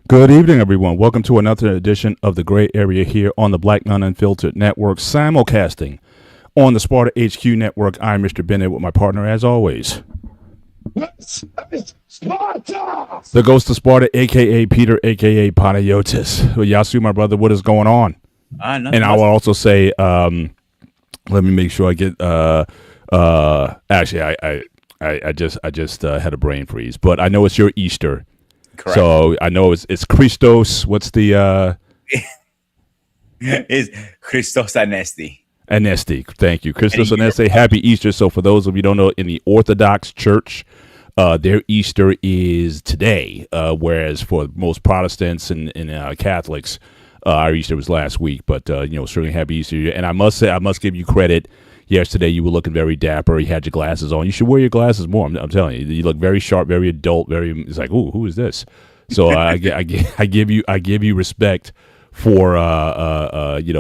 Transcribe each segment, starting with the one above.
Good evening, everyone. Welcome to another edition of the Gray Area here on the Black Non Unfiltered Network, simulcasting on the Sparta HQ Network. I'm Mr. Bennett with my partner, as always, Sparta! the Ghost of Sparta, aka Peter, aka Panayotis. Well, Yasu, my brother, what is going on? Nothing And I much. will also say, let me make sure I get. Actually, I just had a brain freeze, but I know it's your Easter. Correct. So I know it's Christos. What's the Is Christos Anesti. Anesti? Thank you, Christos And Anesti. Happy Easter. So for those of you who don't know, in the Orthodox Church, their Easter is today, whereas for most Protestants and Catholics, our Easter was last week. But certainly happy Easter. And I must say, I must give you credit. Yesterday, you were looking very dapper. You had your glasses on. You should wear your glasses more. I'm telling you, you look very sharp, very adult. Very. It's like, ooh, who is this? So I give you respect for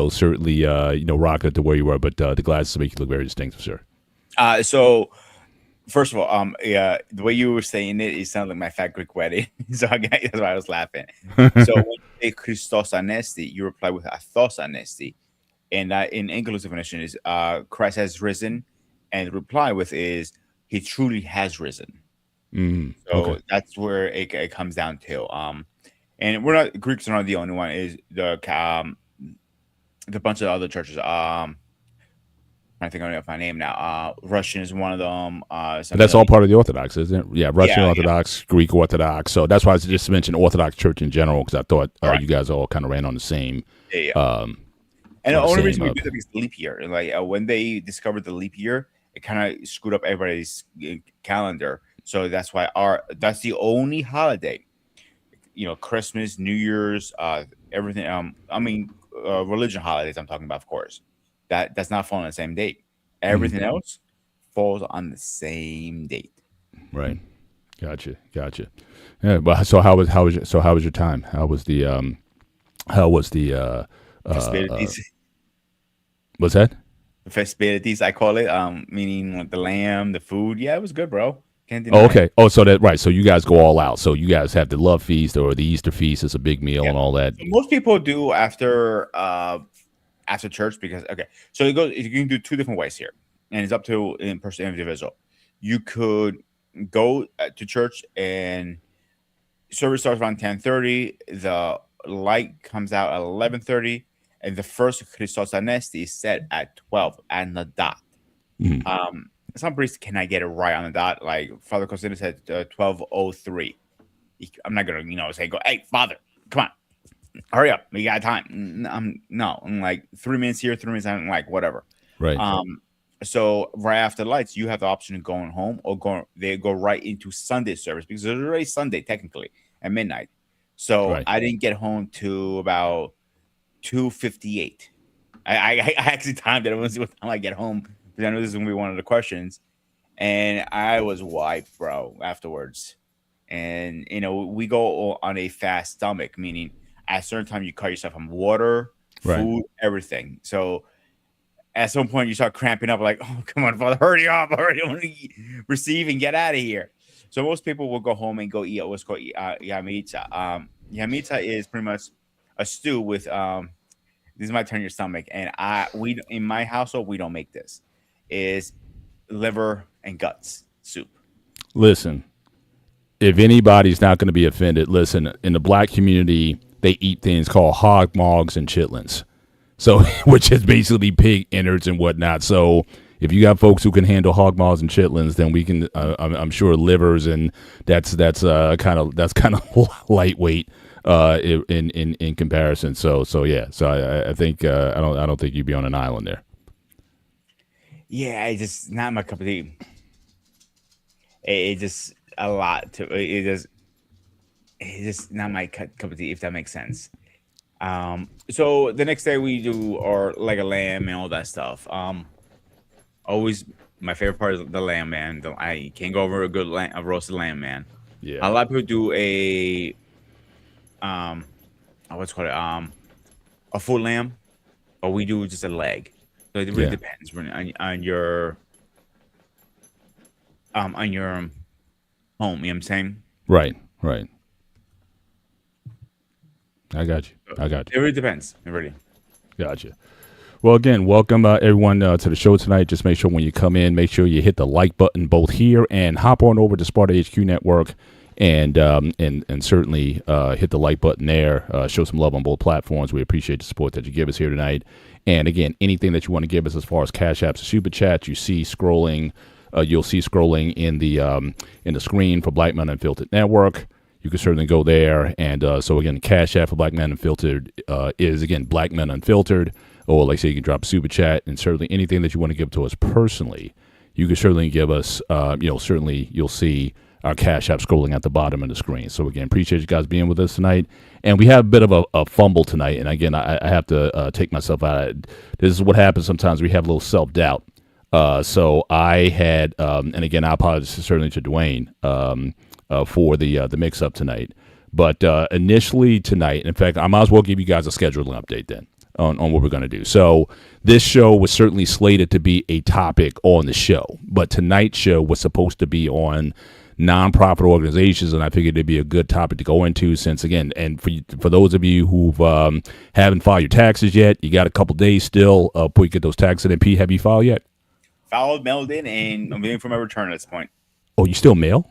certainly rocking it to where you were, but the glasses make you look very distinctive, sir. So first of all, the way you were saying it sounded like my fat Greek wedding. So that's why I was laughing. So when you say Christos Anesti, you reply with Athos Anesti. And in English definition is Christ has risen, and the reply with is he truly has risen. So that's where it comes down to. And we're not Greeks are not the only one. Is the bunch of other churches. I think I know my name now. Russian is one of them. That's all part of the Orthodox, isn't it? Yeah, Russian Yeah, Orthodox, Greek Orthodox. So that's why I just mentioned Orthodox Church in general, because I thought Right. you guys all kind of ran on the same. And the on the only same, reason we do that is leap year. Like when they discovered the leap year, it kind of screwed up everybody's calendar. So that's why that's the only holiday. Christmas, New Year's, everything. Religion holidays. I'm talking about, of course. That's not fall on the same date. Everything else falls on the same date. Right. Gotcha. Yeah. But so how was your time? How was the Festivities, what's that? festivities. I call it. Meaning like the lamb, the food. Yeah, it was good, bro. Can't Oh, deny it. okay. Oh, so that right. So you guys go all out. So you guys have the love feast or the Easter feast. It's a big meal Yeah. and all that. So most people do after church because so it goes. You can do two different ways here, and it's up to in person individual. You could go to church and service starts around 10:30. The light comes out at 11:30, and the first Christos Anesti is set at 12 and the dot. Some priests cannot get it right on the dot. Like Father Cosina said, 12:03. I'm not gonna say go, hey Father, come on, hurry up, we got time. I'm like 3 minutes here, 3 minutes. I'm like whatever. Right. So right after lights, you have the option of going home or they go right into Sunday service because it's already Sunday technically at midnight. So Right. I didn't get home to about 2:58. I actually timed it. I want to see what time I get home because I know this is gonna be one of the questions, and I was wiped, bro, afterwards. And we go on a fast stomach, meaning at a certain time you cut yourself from water, Right. food, everything. So at some point you start cramping up, like, oh come on, Father, hurry up, hurry, I want to receive and get out of here. So most people will go home and go eat what's called yamitza. Yamitza is pretty much a stew with this might turn your stomach, and we in my household we don't make this. Is liver and guts soup. Listen, if anybody's not going to be offended, listen. In the black community, they eat things called hog mogs and chitlins. So, which is basically pig innards and whatnot. So, if you got folks who can handle hog maws and chitlins, then we can. I'm sure livers and that's kind of lightweight in comparison. So yeah. So I think I don't think you'd be on an island there. Yeah, it's just not my cup of tea. It's just a lot to it's just not my cup of tea, if that makes sense. So the next day we do our like a lamb and all that stuff. Always my favorite part is the lamb, man. I can't go over a roasted lamb, man. Yeah. A lot of people do what's it called a full lamb, but we do just a leg. So it really depends on your home. You know what I'm saying? Right. I got you. I got It really depends. It really. you. Gotcha. Well, again, welcome everyone to the show tonight. Just make sure when you come in, make sure you hit the like button both here and hop on over to Sparta HQ Network and certainly hit the like button there. Show some love on both platforms. We appreciate the support that you give us here tonight. And again, anything that you want to give us as far as Cash Apps or Super Chats, you see scrolling. You'll see scrolling in the screen for Black Men Unfiltered Network. You can certainly go there. And so again, Cash App for Black Men Unfiltered is again Black Men Unfiltered. Or like I say, you can drop a super chat, and certainly anything that you want to give to us personally, you can certainly give us. Certainly you'll see our Cash App scrolling at the bottom of the screen. So again, appreciate you guys being with us tonight. And we have a bit of a fumble tonight. And again, I have to take myself out. This is what happens sometimes. We have a little self-doubt. So I had, and again, I apologize certainly to Dwayne for the mix-up tonight. But initially tonight, in fact, I might as well give you guys a scheduling update then on what we're going to do. So this show was certainly slated to be a topic on the show. But tonight's show was supposed to be on nonprofit organizations, and I figured it'd be a good topic to go into since, again, and for those of you who haven't filed your taxes yet, you got a couple days still before you get those taxes in. Pete, have you filed yet? Filed, mailed in, and I'm waiting for my return at this point. Oh, you still mail?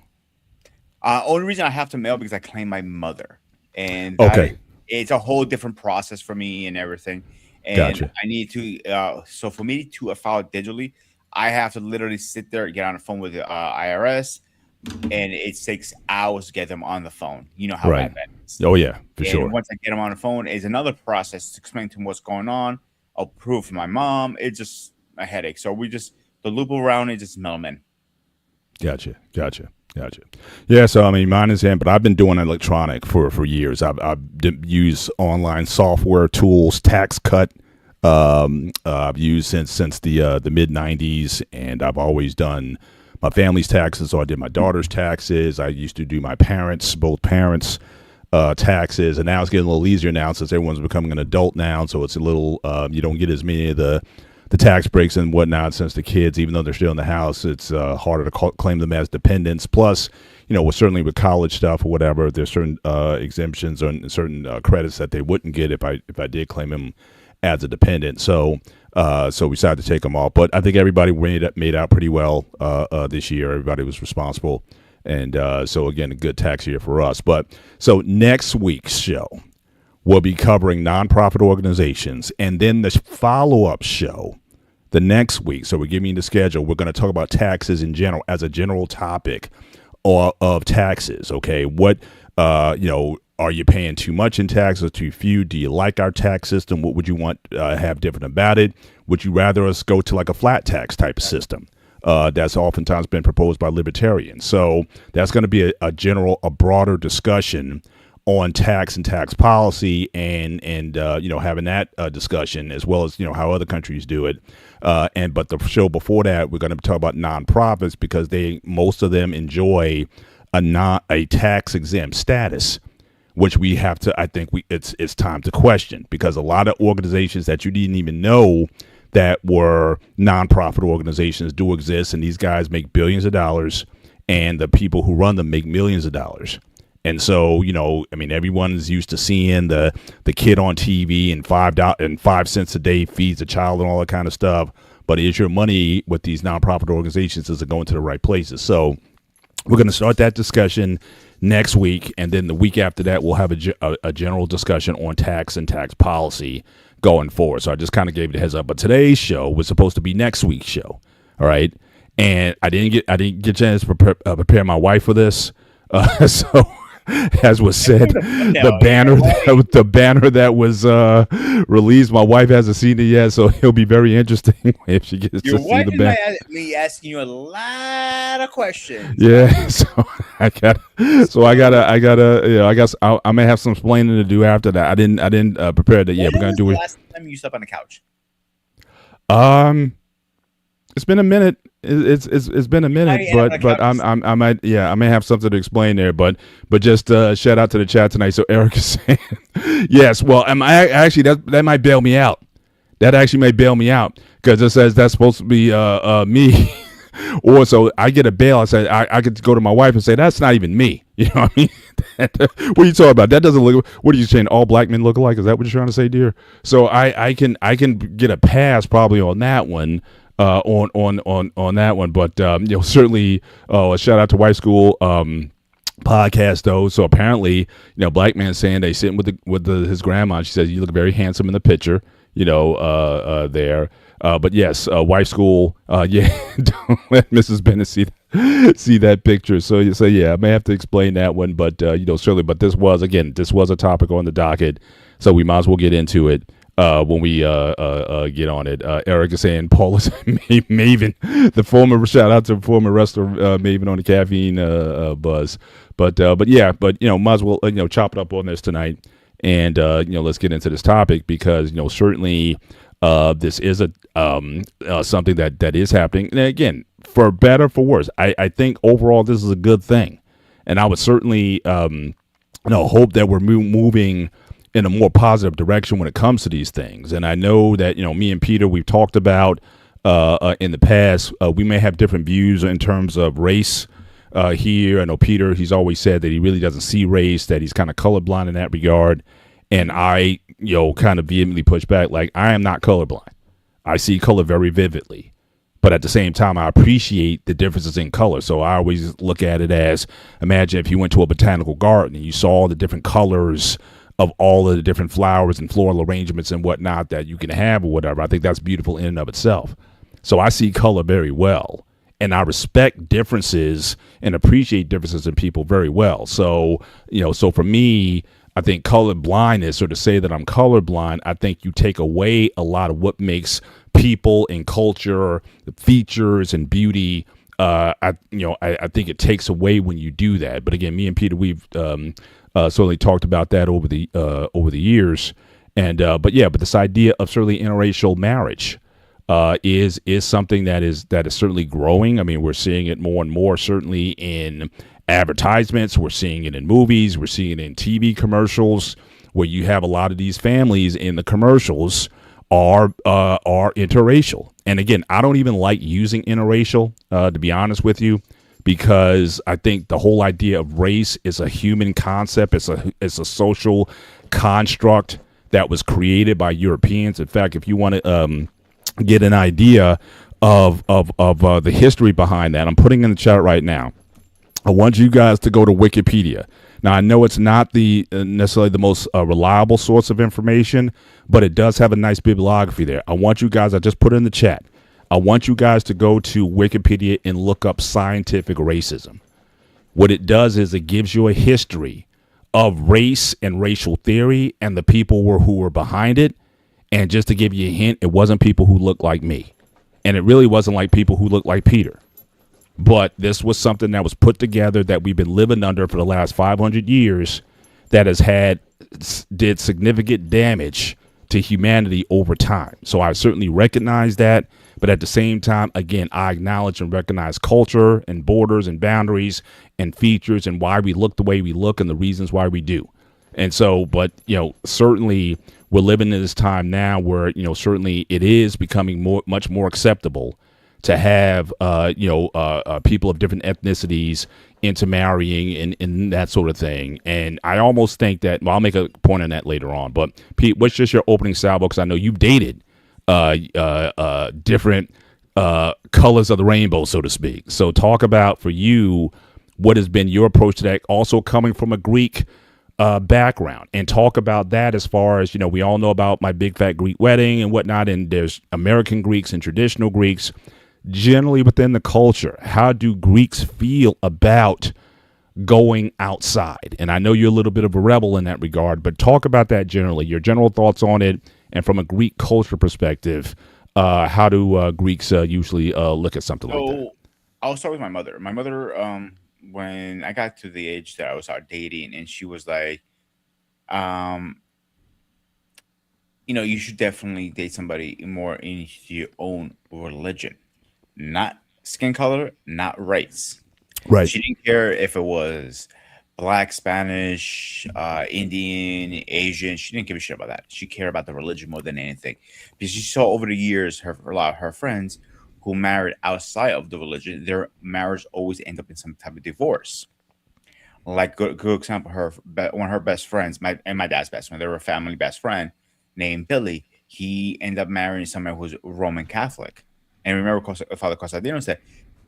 Only reason I have to mail because I claim my mother, and okay, it's a whole different process for me and everything. And gotcha. I need to, so for me to file it digitally, I have to literally sit there, get on the phone with the IRS, and it takes hours to get them on the phone. You know how right. that is. Oh yeah, for sure. Once I get them on the phone, is another process to explain to them what's going on. I'll prove for my mom. It's just a headache. So we just the loop around it, just middlemen. Gotcha. Yeah, so I mean, mine is in, but I've been doing electronic for years. I've used online software tools, tax cut. I've used since the mid '90s, and I've always done my family's taxes. So I did my daughter's taxes. I used to do my both parents' taxes, and now it's getting a little easier now since everyone's becoming an adult now. So it's a little you don't get as many of the tax breaks and whatnot since the kids, even though they're still in the house, it's harder to claim them as dependents. Plus, certainly with college stuff or whatever, there's certain exemptions and certain credits that they wouldn't get if I did claim them as a dependent. So we decided to take them off. But I think everybody made out pretty well this year. Everybody was responsible. And so, again, a good tax year for us. But so next week's show, we'll be covering nonprofit organizations, and then the follow-up show the next week. So we're giving you the schedule. We're going to talk about taxes in general as a general topic of taxes. Okay, what are you paying too much in taxes, too few? Do you like our tax system? What would you want have different about it? Would you rather us go to like a flat tax type of system? That's oftentimes been proposed by libertarians. So that's going to be a broader discussion on tax and tax policy and having that discussion as well as how other countries do it. But the show before that, we're going to talk about nonprofits because most of them enjoy a tax exempt status, which we have to. I think it's time to question because a lot of organizations that you didn't even know that were nonprofit organizations do exist, and these guys make billions of dollars, and the people who run them make millions of dollars. And so, everyone's used to seeing the kid on TV and $5 a day feeds a child and all that kind of stuff. But is your money with these nonprofit organizations, is it going to the right places? So we're going to start that discussion next week. And then the week after that, we'll have a general discussion on tax and tax policy going forward. So I just kind of gave you the heads up. But today's show was supposed to be next week's show. All right. And I didn't get a chance to prepare my wife for this. So as was said, the banner that was released, my wife hasn't seen it yet, so it'll be very interesting if she gets to see the banner. Your wife is me asking you a lot of questions. Yeah, so I guess I may have some explaining to do after that. I didn't prepare that yet. We're gonna do it. Last time you slept on the couch? It's been a minute. It's been a minute, but I may have something to explain there, but just shout out to the chat tonight. So Eric is saying, yes. Well, actually that might bail me out. That actually may bail me out because it says that's supposed to be me Or so I get a bail. I say I could go to my wife and say that's not even me. You know what I mean? What are you talking about? That doesn't look. What are you saying? All black men look alike? Is that what you're trying to say, dear? So I can get a pass probably on that one. On that one, but certainly, a shout out to White School. Podcast though. So apparently, black man saying they sitting with his grandma. She says you look very handsome in the picture. There. But yes, Wife School. Yeah, don't let Mrs. Bennett see that picture. So yeah, I may have to explain that one, but certainly. But this was a topic on the docket, so we might as well get into it. When we get on it, Eric is saying Paul is Maven, the former shout out to former wrestler Maven on the caffeine buzz, but yeah, might as well chop it up on this tonight, and let's get into this topic because certainly this is a something that is happening, and again, for better for worse, I think overall this is a good thing, and I would certainly hope that we're moving in a more positive direction when it comes to these things. And I know that me and Peter, we've talked about in the past, we may have different views in terms of race here. I know Peter, he's always said that he really doesn't see race, that he's kind of colorblind in that regard. And I kind of vehemently push back, like, I am not colorblind. I see color very vividly, but at the same time, I appreciate the differences in color. So I always look at it as, imagine if you went to a botanical garden and you saw the different colors of all of the different flowers and floral arrangements and whatnot that you can have or whatever. I think that's beautiful in and of itself. So I see color very well, and I respect differences and appreciate differences in people very well. So, so for me, I think color blindness, or to say that I'm colorblind, I think you take away a lot of what makes people and culture, the features and beauty. I think it takes away when you do that. But again, me and Peter, we've certainly talked about that over the years, and but this idea of certainly interracial marriage is something that is certainly growing. I mean, we're seeing it more and more, certainly in advertisements. We're seeing it in movies. We're seeing it in TV commercials, where you have a lot of these families in the commercials are interracial. And again, I don't even like using interracial, to be honest with you, because I think the whole idea of race is a human concept. It's a social construct that was created by Europeans. In fact, if you want to get an idea of the history behind that, I'm putting in the chat right now. I want you guys to go to Wikipedia. Now, I know it's not the necessarily the most reliable source of information, but it does have a nice bibliography there. I want you guys, I just put it in the chat, I want you guys to go to Wikipedia and look up scientific racism. What it does is it gives you a history of race and racial theory and the people who were behind it. And just to give you a hint, it wasn't people who looked like me. And it really wasn't like people who looked like Peter. But this was something that was put together that we've been living under for the last 500 years that did significant damage to humanity over time. So I certainly recognize that. But at the same time, again, I acknowledge and recognize culture and borders and boundaries and features and why we look the way we look and the reasons why we do. And so, but, certainly we're living in this time now where, certainly it is becoming much more acceptable to have, people of different ethnicities intermarrying and that sort of thing. And I almost think that, well, I'll make a point on that later on. But Pete, what's just your opening salvo? Because I know you've dated different colors of the rainbow, so to speak. So talk about, for you, what has been your approach to that, also coming from a Greek background, and talk about that as far as, we all know about My Big Fat Greek Wedding and whatnot, and there's American Greeks and traditional Greeks. Generally within the culture, how do Greeks feel about going outside? And I know you're a little bit of a rebel in that regard, but talk about that generally, your general thoughts on it. And from a Greek culture perspective, how do Greeks usually look at something like that? I'll start with my mother. My mother, when I got to the age that I was out dating, and she was like, you should definitely date somebody more into your own religion, not skin color, not race. Right. She didn't care if it was Black, Spanish, Indian, Asian. She didn't give a shit about that. She cared about the religion more than anything, because she saw over the years a lot of her friends who married outside of the religion, their marriage always end up in some type of divorce. Like good example, one of her best friends, my dad's best friend, they were a family best friend named Billy. He ended up marrying someone who's Roman Catholic. And remember, Father Costantino said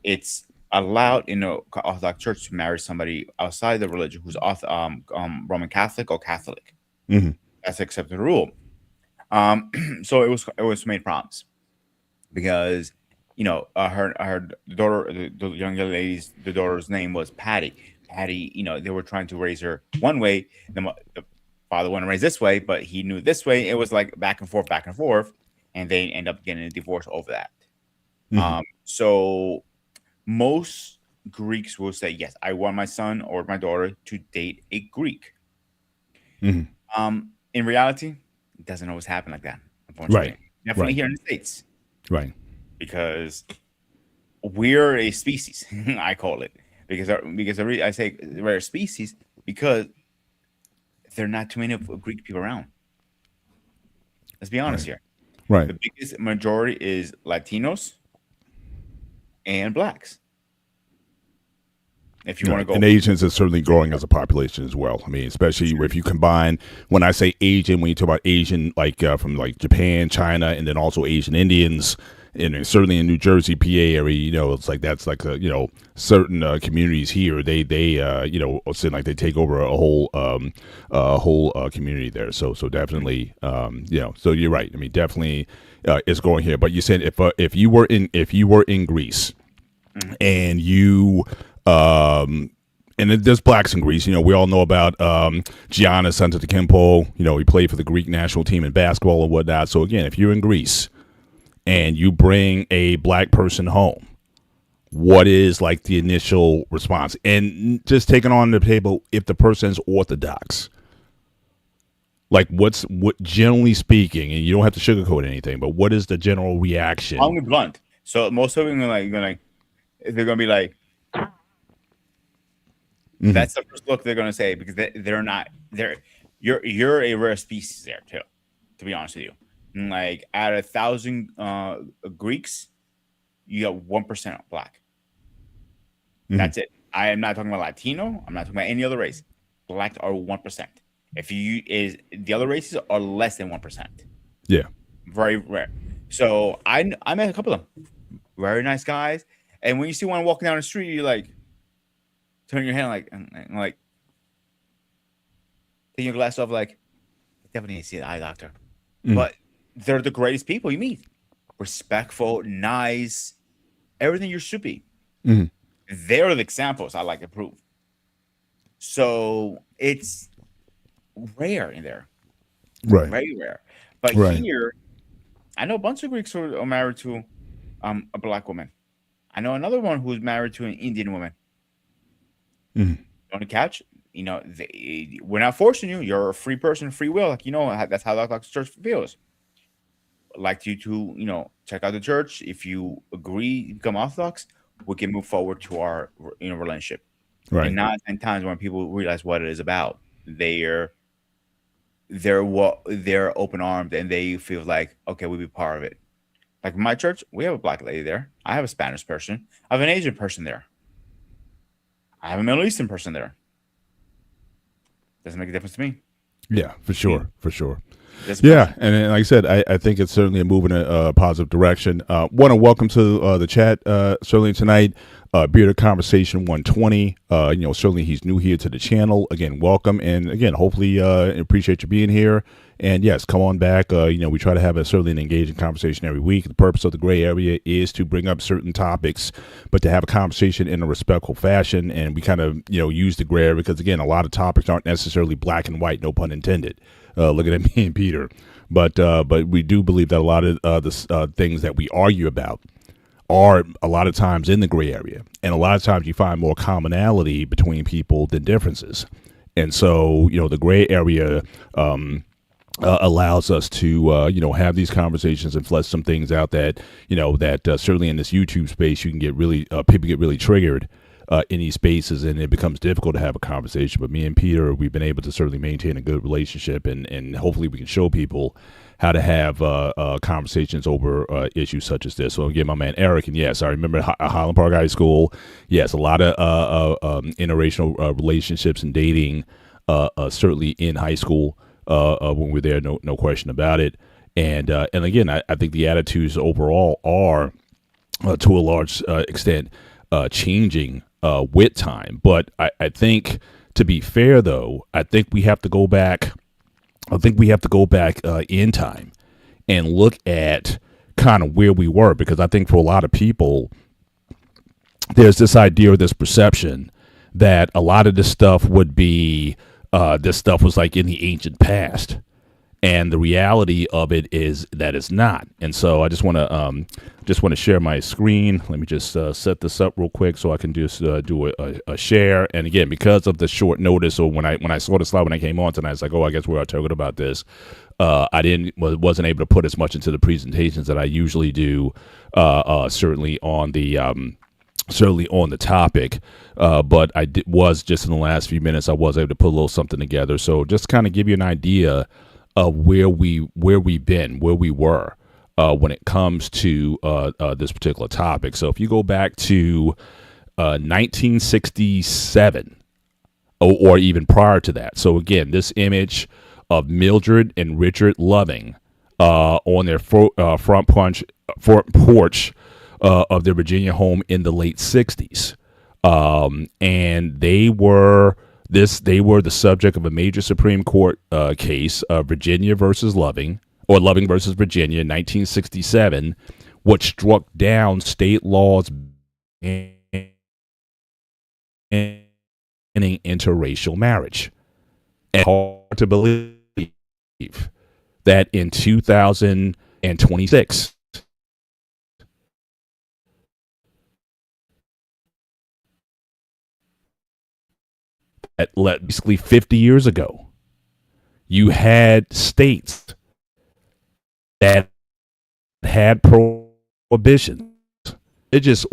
it's allowed in the Orthodox Church to marry somebody outside the religion who's Roman Catholic or Catholic. Mm-hmm. That's accepted rule. So it was made problems because her daughter, the young lady's the daughter's name was Patty. Patty, they were trying to raise her one way. The father wanted to raise this way, but he knew this way. It was like back and forth, and they end up getting a divorce over that. Mm-hmm. So most Greeks will say, yes, I want my son or my daughter to date a Greek. Mm-hmm. In reality, it doesn't always happen like that, unfortunately. Right. Definitely Right. here in the States. Right. Because we're a species, I call it. Because I say we're a species because there are not too many of Greek people around. Let's be honest here. Right. The biggest majority is Latinos and blacks. If you want to go, and Asians is certainly growing as a population as well. I mean, especially if you combine, when I say Asian, when you talk about Asian, like from like Japan, China, and then also Asian Indians, and certainly in New Jersey, PA area, it's like that's like certain communities here. They seem like they take over a whole community there. So definitely, So you're right. I mean, definitely, it's growing here. But you said if you were in Greece, mm-hmm. and you and there's blacks in Greece. We all know about Giannis Antetokounmpo. He played for the Greek national team in basketball and whatnot. So again, if you're in Greece and you bring a black person home, what is like the initial response? And just taking on the table, if the person's Orthodox, like what generally speaking, and you don't have to sugarcoat anything, but what is the general reaction? I'm gonna be blunt. So most of them are they're gonna be like, mm-hmm. That's the first look they're gonna say because they're not there. You're a rare species there too, to be honest with you. Like out of 1,000 Greeks, you got 1% black. Mm-hmm. That's it. I am not talking about Latino. I'm not talking about any other race. Blacks are 1%. The other races are less than 1%. Yeah, very rare. So I met a couple of them, very nice guys. And when you see one walking down the street, you like turn your head like take your glass off, like definitely need to see the eye doctor. Mm. But they're the greatest people you meet. Respectful, nice, everything you should be. Mm-hmm. They're the examples I like to prove. So it's rare in there. Right. Very rare. But here, I know a bunch of Greeks who are married to a black woman. I know another one who's married to an Indian woman. Mm-hmm. On the couch, we're not forcing you. You're a free person, free will. Like, that's how the Orthodox Church feels. I'd like you to, check out the church. If you agree, become Orthodox, we can move forward to our, relationship. Right. And 9 out of 10 times when people realize what it is about, they're open armed and they feel like, okay, we'll be part of it. Like in my church, we have a black lady there. I have a Spanish person. I have an Asian person there. I have a Middle Eastern person there. Doesn't make a difference to me. Yeah, for sure. Yeah, and like I said, I think it's certainly a move in a positive direction. Want to welcome to the chat certainly tonight. Bearded Conversation 120. Certainly he's new here to the channel. Again, welcome, and again, hopefully appreciate you being here. And yes, come on back. We try to have certainly an engaging conversation every week. The purpose of the gray area is to bring up certain topics, but to have a conversation in a respectful fashion. And we kind of use the gray area because again, a lot of topics aren't necessarily black and white. No pun intended. Looking at me and Peter, but we do believe that a lot of the things that we argue about are a lot of times in the gray area, and a lot of times you find more commonality between people than differences. And so the gray area allows us to have these conversations and flesh some things out that certainly in this YouTube space you can get really people get really triggered in these spaces, and it becomes difficult to have a conversation. But me and Peter, we've been able to certainly maintain a good relationship, and hopefully we can show people how to have conversations over issues such as this. So again, my man Eric, and yes, I remember Highland Park High School. Yes, a lot of interracial relationships and dating, certainly in high school when we were there. No question about it. And again, I think the attitudes overall are to a large extent changing with time. But I think, to be fair, though, I think we have to go back. I think we have to go back in time and look at kind of where we were, because I think for a lot of people, there's this idea or this perception that a lot of this stuff would be this stuff was like in the ancient past. And the reality of it is that it's not. And so I just want to share my screen. Let me just set this up real quick so I can just do a share. And again, because of the short notice, or when I saw the slide when I came on tonight, I was like, oh, I guess we're talking about this. I wasn't able to put as much into the presentations that I usually do. Certainly on the topic, but was just in the last few minutes, I was able to put a little something together. So just kind of give you an idea of where we were when it comes to this particular topic. So if you go back to 1967, or even prior to that. So again, this image of Mildred and Richard Loving on their front porch of their Virginia home in the late 60s. And they were the subject of a major Supreme Court case, Virginia versus Loving, or Loving versus Virginia in 1967, which struck down state laws banning interracial marriage. And hard to believe that in 2026, basically 50 years ago, you had states that had prohibitions religious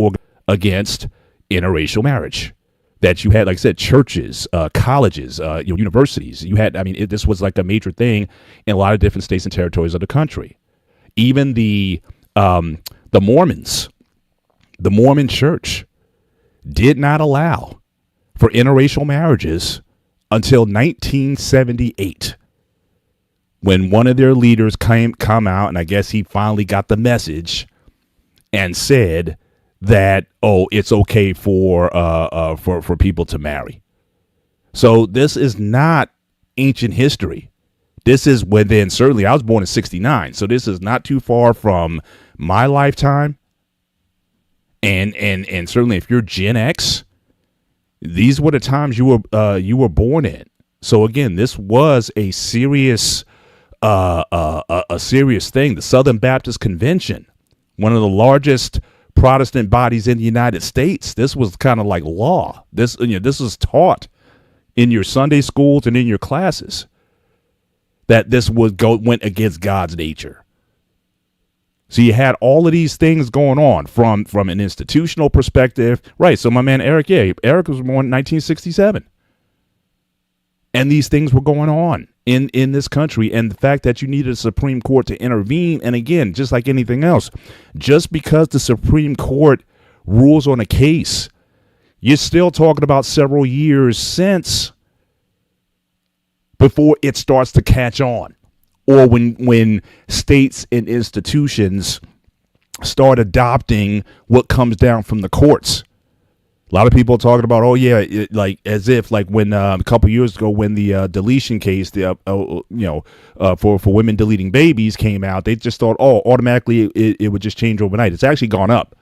against interracial marriage. That you had, like I said, churches, colleges, universities. You had, this was like a major thing in a lot of different states and territories of the country. Even the Mormons, the Mormon Church, did not allow for interracial marriages until 1978, when one of their leaders come out, and I guess he finally got the message and said that, oh, it's okay for people to marry. So this is not ancient history. This is within, certainly I was born in 69, so this is not too far from my lifetime. And certainly if you're Gen X, these were the times you were born in. So again, this was a serious thing. The Southern Baptist Convention, one of the largest Protestant bodies in the United States, this was kind of like law. This was taught in your Sunday schools and in your classes, that this went against God's nature. So you had all of these things going on from an institutional perspective. Right. So my man, Eric was born in 1967. And these things were going on in this country. And the fact that you needed a Supreme Court to intervene. And again, just like anything else, just because the Supreme Court rules on a case, you're still talking about several years since before it starts to catch on. Or when states and institutions start adopting what comes down from the courts. A lot of people are talking about, as if when a couple years ago, when the deletion case, for women deleting babies came out, they just thought, automatically it would just change overnight. It's actually gone up.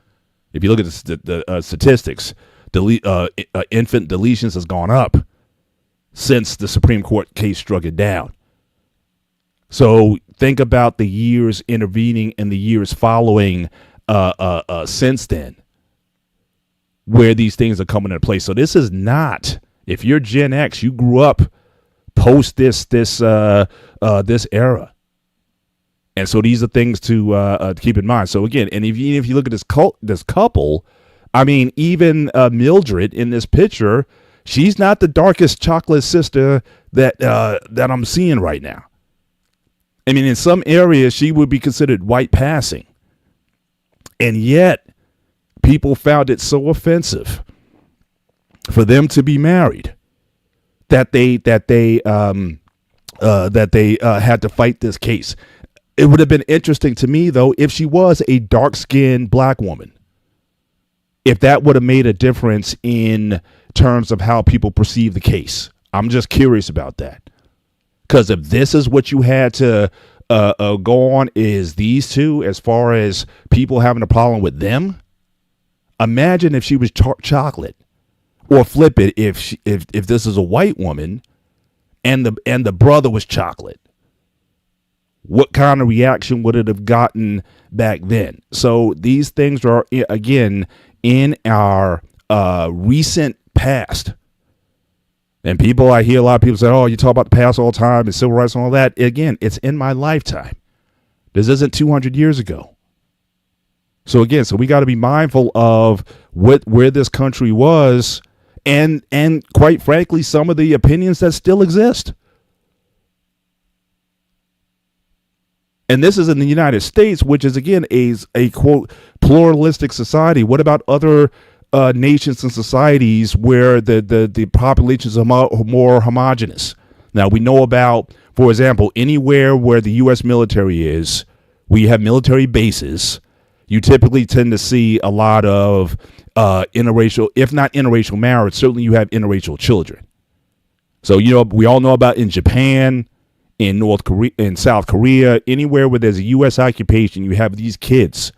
If you look at the statistics, infant deletions has gone up since the Supreme Court case struck it down. So think about the years intervening and the years following since then, where these things are coming into place. So this is not, if you're Gen X, you grew up post this era. And so these are things to keep in mind. So again, and if you look at this couple, I mean, even Mildred in this picture, she's not the darkest chocolate sister that I'm seeing right now. I mean, in some areas, she would be considered white passing. And yet, people found it so offensive for them to be married that they had to fight this case. It would have been interesting to me, though, if she was a dark-skinned black woman, if that would have made a difference in terms of how people perceive the case. I'm just curious about that. Because if this is what you had to go on is these two, as far as people having a problem with them, imagine if she was chocolate, or flip it if this is a white woman and the brother was chocolate. What kind of reaction would it have gotten back then? So these things are, again, in our recent past. And I hear a lot of people say, oh, you talk about the past all the time and civil rights and all that. Again, it's in my lifetime. This isn't 200 years ago. So again, we got to be mindful of where this country was and quite frankly, some of the opinions that still exist. And this is in the United States, which is, again, a quote, pluralistic society. What about other nations and societies where the populations are more homogenous? Now, we know about, for example, anywhere where the U.S. military is, we have military bases. You typically tend to see a lot of interracial, if not interracial marriage, certainly you have interracial children. So, we all know about in Japan, in North Korea, in South Korea, anywhere where there's a U.S. occupation, you have these kids,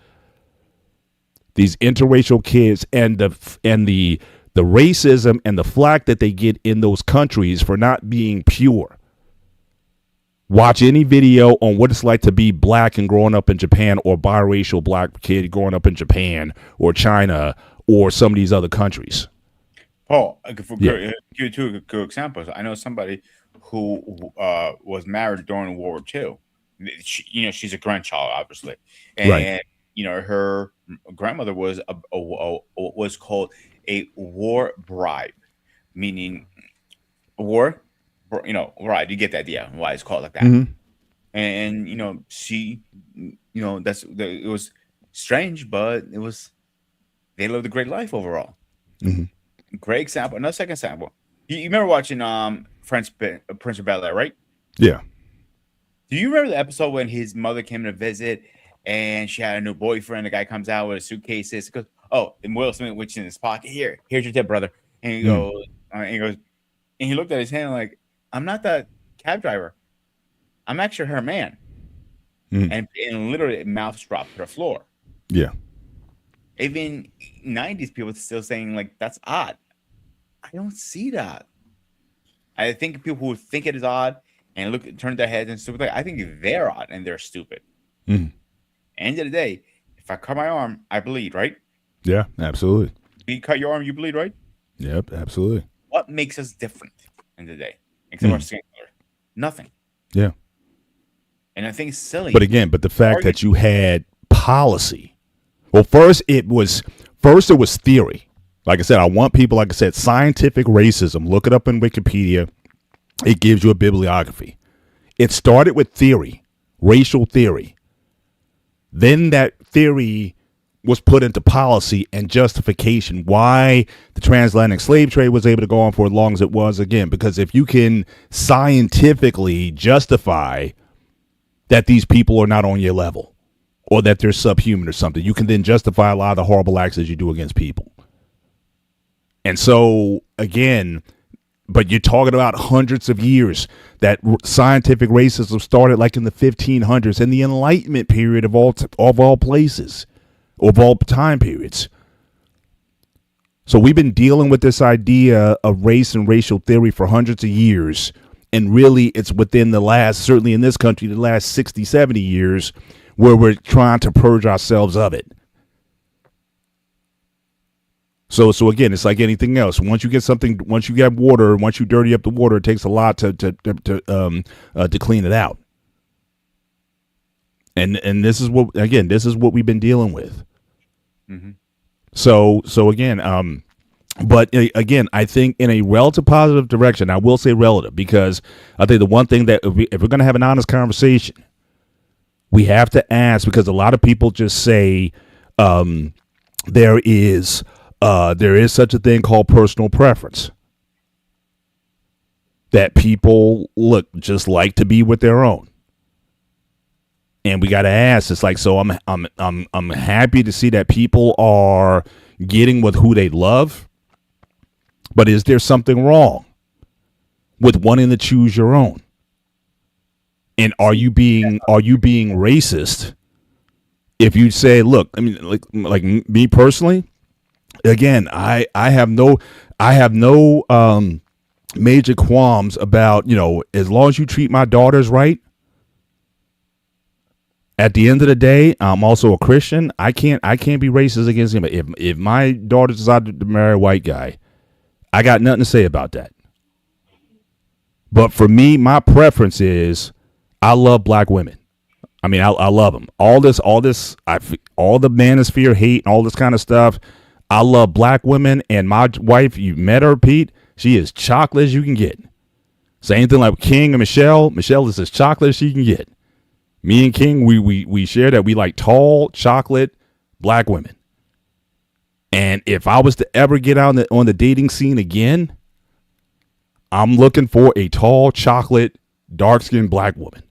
these interracial kids, and the racism and the flack that they get in those countries for not being pure. Watch any video on what it's like to be black and growing up in Japan, or biracial black kid growing up in Japan or China or some of these other countries. Paul, give you two good examples. I know somebody who was married during World War II. She's a grandchild, obviously, and right. Her grandmother was was called a war bride, meaning war. Right? You get the idea why it's called like that. Mm-hmm. And she, it was strange, but they lived a great life overall. Mm-hmm. Great example. Another second example. You remember watching Prince of Bel-Air, right? Yeah. Do you remember the episode when his mother came to visit and she had a new boyfriend? The guy comes out with a suitcase. He goes, "Oh," and Will Smith, which in his pocket, here's your tip, brother. And he goes, and he looked at his hand like, "I'm not that cab driver. I'm actually her man." And literally mouth dropped to the floor. Yeah. Even 90s people still saying like, that's odd. I don't see that. I think people who think it is odd and turn their heads and stupid, I think they're odd and they're stupid. End of the day, if I cut my arm, I bleed, right? Yeah, absolutely. You cut your arm, you bleed, right? Yep, absolutely. What makes us different in the day? Except our skin color. Nothing. Yeah. And I think it's silly. But again, the fact that you had policy. Well, first it was theory. Like I said, I want people, like I said, scientific racism. Look it up in Wikipedia. It gives you a bibliography. It started with theory, racial theory. Then that theory was put into policy and justification. Why the transatlantic slave trade was able to go on for as long as it was, again, because if you can scientifically justify that these people are not on your level or that they're subhuman or something, you can then justify a lot of the horrible acts that you do against people. And so, again, but you're talking about hundreds of years that scientific racism started like in the 1500s in the Enlightenment period of all places, of all time periods. So we've been dealing with this idea of race and racial theory for hundreds of years. And really, it's within the last, certainly in this country, the last 60, 70 years where we're trying to purge ourselves of it. So again, it's like anything else. Once you get water, once you dirty up the water, it takes a lot to clean it out. And this is what we've been dealing with. So again, but again, I think in a relative positive direction. I will say relative because I think the one thing that if we're going to have an honest conversation, we have to ask because a lot of people just say there is such a thing called personal preference that people look just like to be with their own. And we got to ask. It's like, so I'm happy to see that people are getting with who they love, but is there something wrong with wanting to choose your own? And are you being racist if you say, look, I mean, like me personally, again, I have no major qualms about, as long as you treat my daughters right. At the end of the day, I'm also a Christian. I can't be racist against him. If my daughter decided to marry a white guy, I got nothing to say about that. But for me, my preference is I love black women. I mean, I love them. All the manosphere hate and all this kind of stuff. I love black women, and my wife, you met her, Pete. She is chocolate as you can get. Same thing like King and Michelle. Michelle is as chocolate as she can get. Me and King, we share that we like tall, chocolate, black women. And if I was to ever get out on the dating scene again, I'm looking for a tall, chocolate, dark-skinned black woman.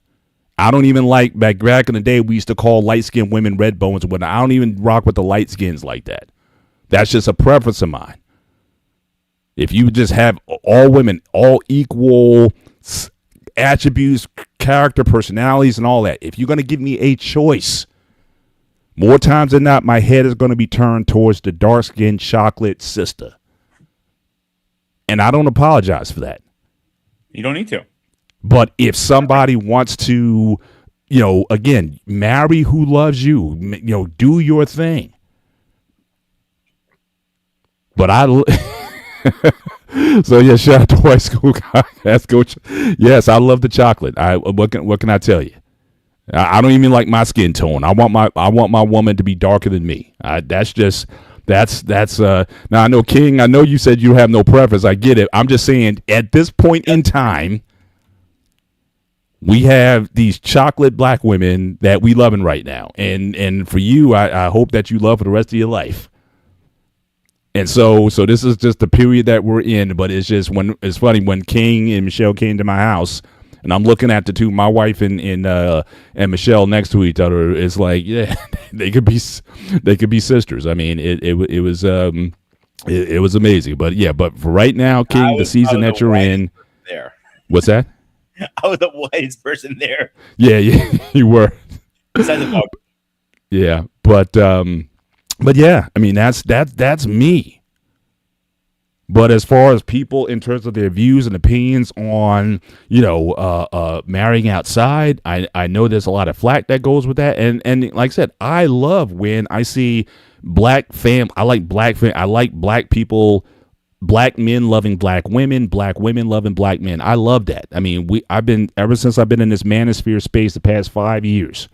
I don't even like, back in the day, we used to call light-skinned women red bones and whatnot. I don't even rock with the light skins like that. That's just a preference of mine. If you just have all women, all equal attributes, character, personalities, and all that, if you're going to give me a choice, more times than not, my head is going to be turned towards the dark-skinned chocolate sister. And I don't apologize for that. You don't need to. But if somebody wants to, again, marry who loves you, do your thing. But so yeah, shout out to White School guy. Yes, I love the chocolate. What can I tell you? I don't even like my skin tone. I want my woman to be darker than me. That's now I know King. I know you said you have no preference. I get it. I'm just saying at this point in time, we have these chocolate black women that we loving right now, and for you, I hope that you love for the rest of your life. And so this is just the period that we're in. But it's just it's funny when King and Michelle came to my house, and I'm looking at the two, my wife and Michelle next to each other. It's like, yeah, they could be sisters. I mean, it was amazing. But yeah, but for right now, King, the season that you're in, there. What's that? I was the whitest person there. Yeah, you were. Besides the dog. Yeah, but yeah, I mean that's me. But as far as people in terms of their views and opinions on marrying outside, I know there's a lot of flack that goes with that, and like I said, I love when I see black fam. I like black people. Black men loving black women loving black men. I love that. I mean, ever since I've been in this manosphere space the past 5 years,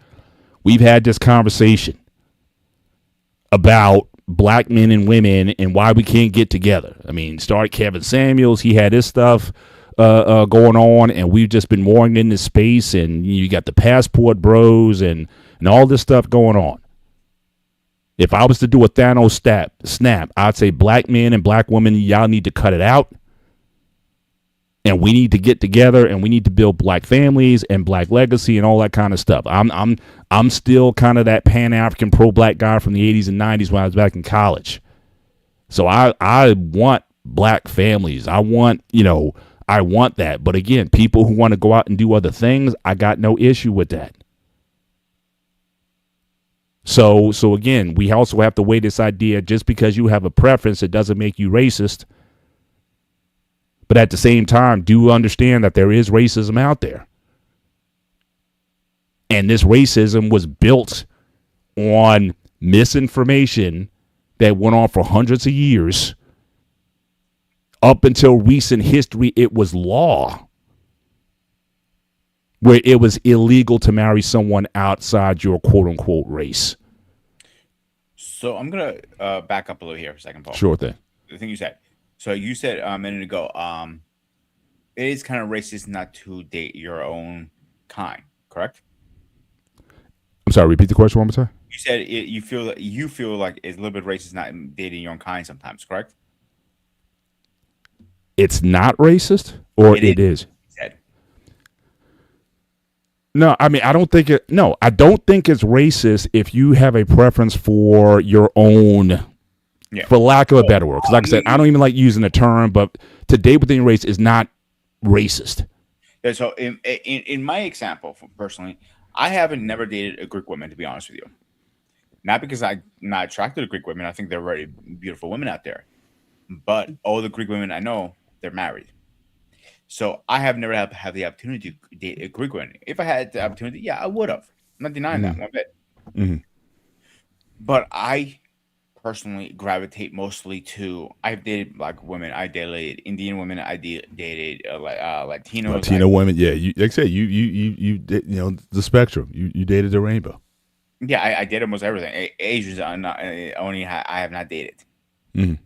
we've had this conversation about black men and women and why we can't get together. I mean, start Kevin Samuels. He had his stuff going on, and we've just been mooring in this space, and you got the passport bros and all this stuff going on. If I was to do a Thanos snap, I'd say black men and black women, y'all need to cut it out. And we need to get together, and we need to build black families and black legacy and all that kind of stuff. I'm still kind of that Pan-African pro-black guy from the 80s and 90s when I was back in college. So I want black families. I want that. But again, people who want to go out and do other things, I got no issue with that. So again, we also have to weigh this idea, just because you have a preference, it doesn't make you racist. But at the same time, do understand that there is racism out there. And this racism was built on misinformation that went on for hundreds of years. Up until recent history, it was law, where it was illegal to marry someone outside your quote-unquote race. So I'm gonna back up a little here for a second, Paul. Sure thing. The thing you said. So you said a minute ago, it is kind of racist not to date your own kind, correct? I'm sorry. Repeat the question one more time. You said you feel like it's a little bit racist not dating your own kind sometimes, correct? It's not racist, or it is. You said. No, I mean I don't think it. No, I don't think it's racist if you have a preference for your own, Yeah. for lack of a better word. Because like I said, I don't even like using the term, but to date within your race is not racist. Yeah, so in my example, personally, I haven't never dated a Greek woman, to be honest with you. Not because I'm not attracted to Greek women. I think they're very beautiful women out there. But all the Greek women I know, they're married. So I have never had the opportunity to date a Greek woman. If I had the opportunity, yeah, I would have. I'm not denying that one bit. Mhm. But I personally gravitate mostly to. I've dated black women. I dated Indian women. I dated Latinos. Latino women, yeah. You like I said, you did, the spectrum. You dated the rainbow. Yeah, I dated almost everything. Asians are not only I have not dated. Mhm.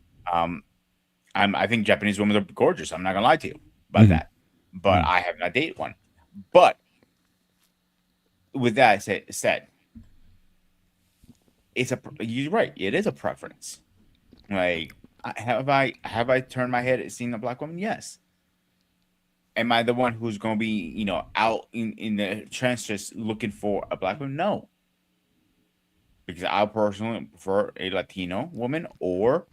I think Japanese women are gorgeous. I'm not gonna lie to you about that. But I have not dated one. But with that said, you're right. It is a preference. Like, have I turned my head and seen a black woman? Yes. Am I the one who's gonna be out in the trenches looking for a black woman? No, because I personally prefer a Latino woman or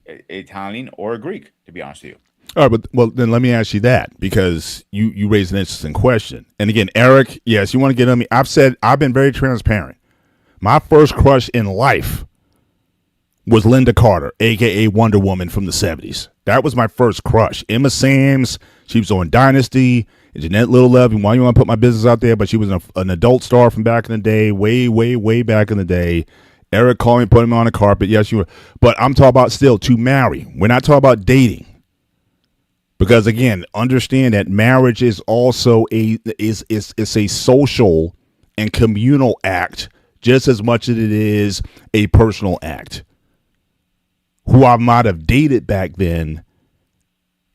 Italian or a Greek. To be honest with you. All right, well then let me ask you that, because you raised an interesting question. And again, Eric, yes, you want to get on me. I've been very transparent. My first crush in life was Linda Carter, aka Wonder Woman from the 70s. That was my first crush. Emma Samms, she was on Dynasty. And Jeanette Little Love, why you want to put my business out there? But she was an adult star from back in the day, way back in the day. Eric called me, put him on the carpet. Yes, you were. But I'm talking about still to marry. We're not talking about dating. Because again, understand that marriage is also is a social and communal act just as much as it is a personal act. Who I might have dated back then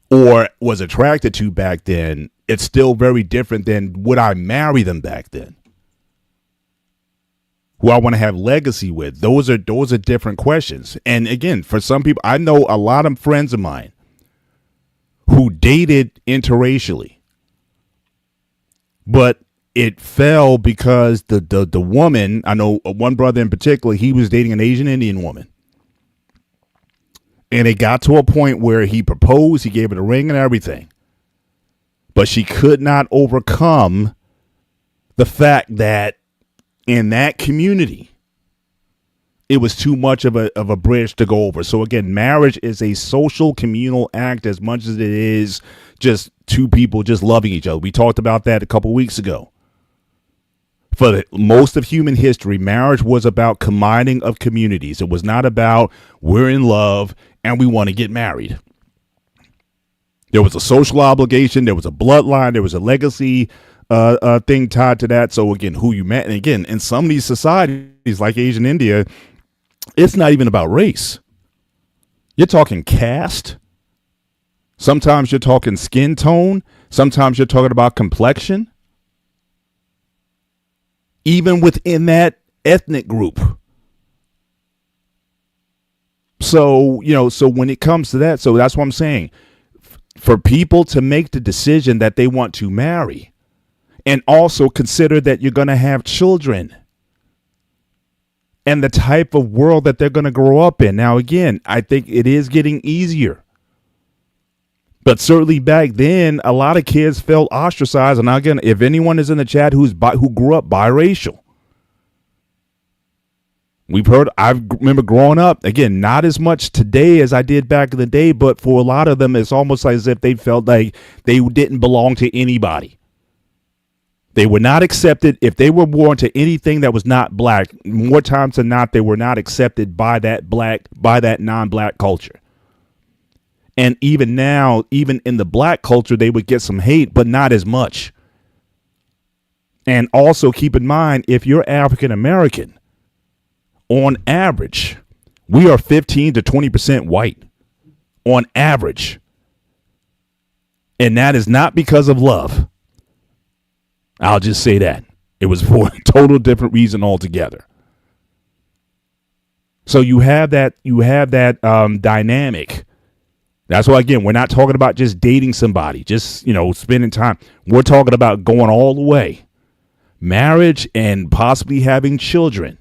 or was attracted to back then, it's still very different than would I marry them back then. Who I want to have legacy with. Those are different questions. And again, for some people, I know a lot of friends of mine who dated interracially, but it fell because the woman, I know one brother in particular, he was dating an Asian Indian woman. And it got to a point where he proposed, he gave her the ring and everything. But she could not overcome the fact that in that community, it was too much of a bridge to go over. So again, marriage is a social communal act as much as it is just two people just loving each other. We talked about that a couple weeks ago. For most of human history, marriage was about combining of communities. It was not about we're in love and we want to get married. There was a social obligation. There was a bloodline. There was a legacy thing tied to that. So again, who you met. And again, in some of these societies like Asian India, it's not even about race. You're talking caste. Sometimes you're talking skin tone. Sometimes you're talking about complexion. Even within that ethnic group. So, so when it comes to that, so that's what I'm saying. For people to make the decision that they want to marry and also consider that you're going to have children and the type of world that they're going to grow up in. Now, again, I think it is getting easier. But certainly back then, a lot of kids felt ostracized. And again, if anyone is in the chat who grew up biracial, I remember growing up, again, not as much today as I did back in the day, but for a lot of them, it's almost as if they felt like they didn't belong to anybody. They were not accepted. If they were born to anything that was not black, more times than not, they were not accepted by that non-black culture. And even now, even in the black culture, they would get some hate, but not as much. And also keep in mind, if you're African American, on average, We are 15 to 20% white on average. And that is not because of love. I'll just say that. It was for a total different reason altogether. So you have that dynamic. That's why, again, we're not talking about just dating somebody, just, spending time. We're talking about going all the way. Marriage and possibly having children.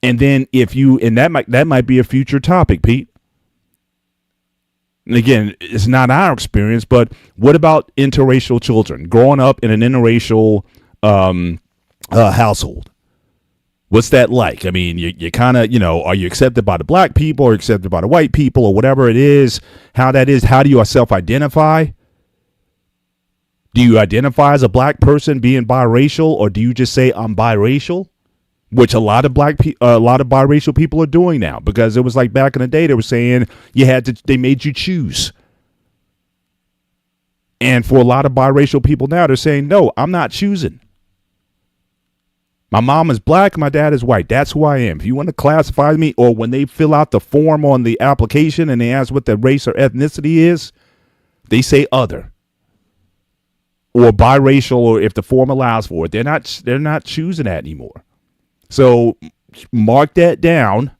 And then that might be a future topic, Pete. And again, it's not our experience, but what about interracial children growing up in an interracial household? What's that like? I mean, you kind of, are you accepted by the black people or accepted by the white people or whatever it is, how that is? How do you self-identify? Do you identify as a black person being biracial, or do you just say I'm biracial? Which a lot of biracial people are doing now, because it was like back in the day, they were saying they made you choose. And for a lot of biracial people now, they're saying, no, I'm not choosing. My mom is black, my dad is white. That's who I am. If you want to classify me, or when they fill out the form on the application and they ask what the race or ethnicity is, they say other. Or biracial, or if the form allows for it. They're not choosing that anymore. So mark that down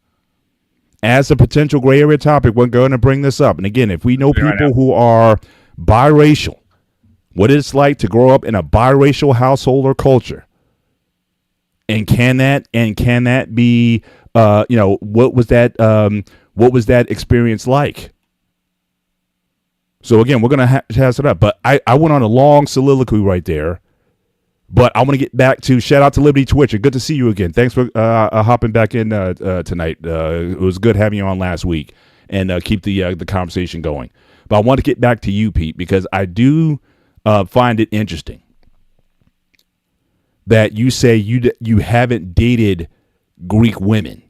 as a potential gray area topic. We're going to bring this up. And again, if we know people who are biracial, what it's like to grow up in a biracial household or culture, and can that be, what was that experience like? So again, we're going to test it up. But I went on a long soliloquy right there. But I want to get back to shout out to Liberty Twitcher. Good to see you again. Thanks for hopping back in tonight. It was good having you on last week, and keep the conversation going. But I want to get back to you, Pete, because I do find it interesting that you say you haven't dated Greek women,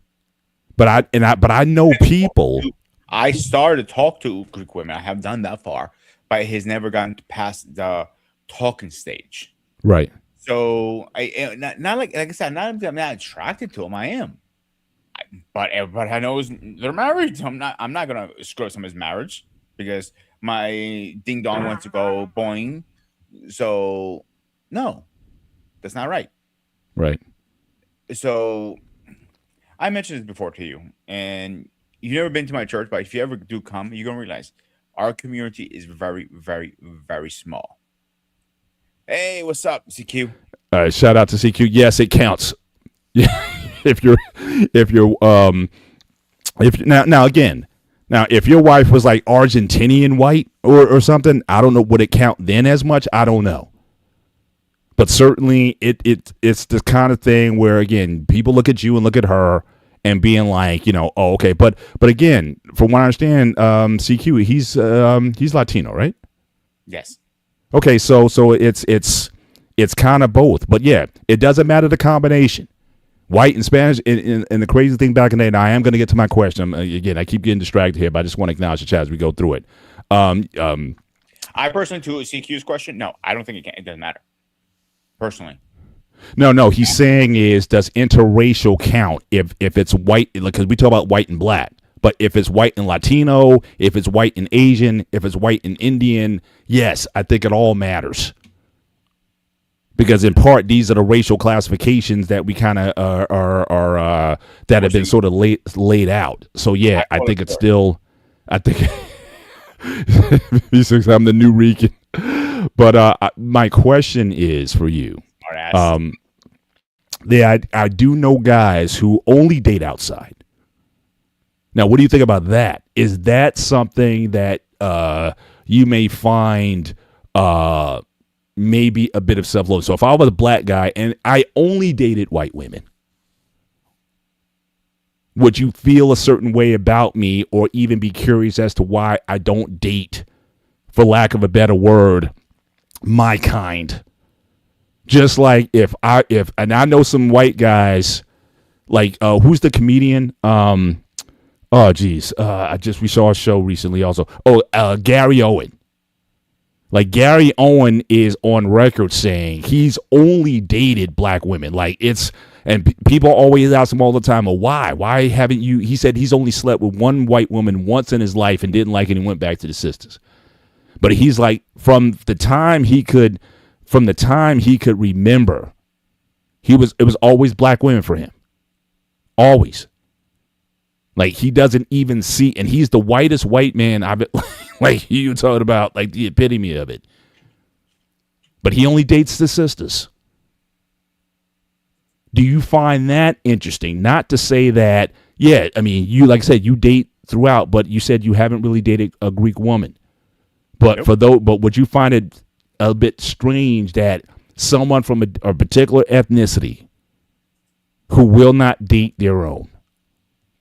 but I know people. I started to talk to Greek women. I have done that far, but it has never gotten past the talking stage. Right. So not like I said, I'm not attracted to them. I am, but everybody I know they're married. So I'm not gonna screw up someone's marriage because my ding dong wants to go boing. So no, that's not right. Right. So I mentioned this before to you, and you've never been to my church, but if you ever do come, you're gonna realize our community is very, very, very small. Hey, what's up, CQ? All right, shout out to CQ. Yes, it counts. if if your wife was like Argentinian white or something, I don't know, would it count then as much? I don't know. But certainly it's the kind of thing where, again, people look at you and look at her and being like, oh, okay. But again, from what I understand, CQ, he's Latino, right? Yes. Okay, so it's kind of both, but yeah, it doesn't matter the combination, white and Spanish. And the crazy thing back in the day, and I am going to get to my question again. I keep getting distracted here, but I just want to acknowledge the chat as we go through it. I personally, to CQ's question, no, I don't think it doesn't matter. Personally, no. He's saying does interracial count if it's white? Because we talk about white and black. But if it's white and Latino, if it's white and Asian, if it's white and Indian, yes, I think it all matters. Because in part, these are the racial classifications that we kind of are that have been sort of laid out. So yeah, I think it's still. I think I'm the new Rican. But my question is for you. I do know guys who only date outside. Now, what do you think about that? Is that something that you may find maybe a bit of self-love? So if I was a black guy and I only dated white women, would you feel a certain way about me, or even be curious as to why I don't date, for lack of a better word, my kind? Just like if I know some white guys, like who's the comedian? Oh, geez. We saw a show recently also. Gary Owen. Like Gary Owen is on record saying he's only dated black women. Like it's, and people always ask him all the time, well, why? Why haven't you? He said he's only slept with one white woman once in his life and didn't like it and went back to the sisters. But he's like, from the time he could remember, it was always black women for him. Always. Like he doesn't even see, and he's the whitest white man I've like you talking about, like the epitome of it. But he only dates the sisters. Do you find that interesting? Not to say that, yeah, I mean, you, like I said, you date throughout, but you said you haven't really dated a Greek woman. But but would you find it a bit strange that someone from a particular ethnicity who will not date their own,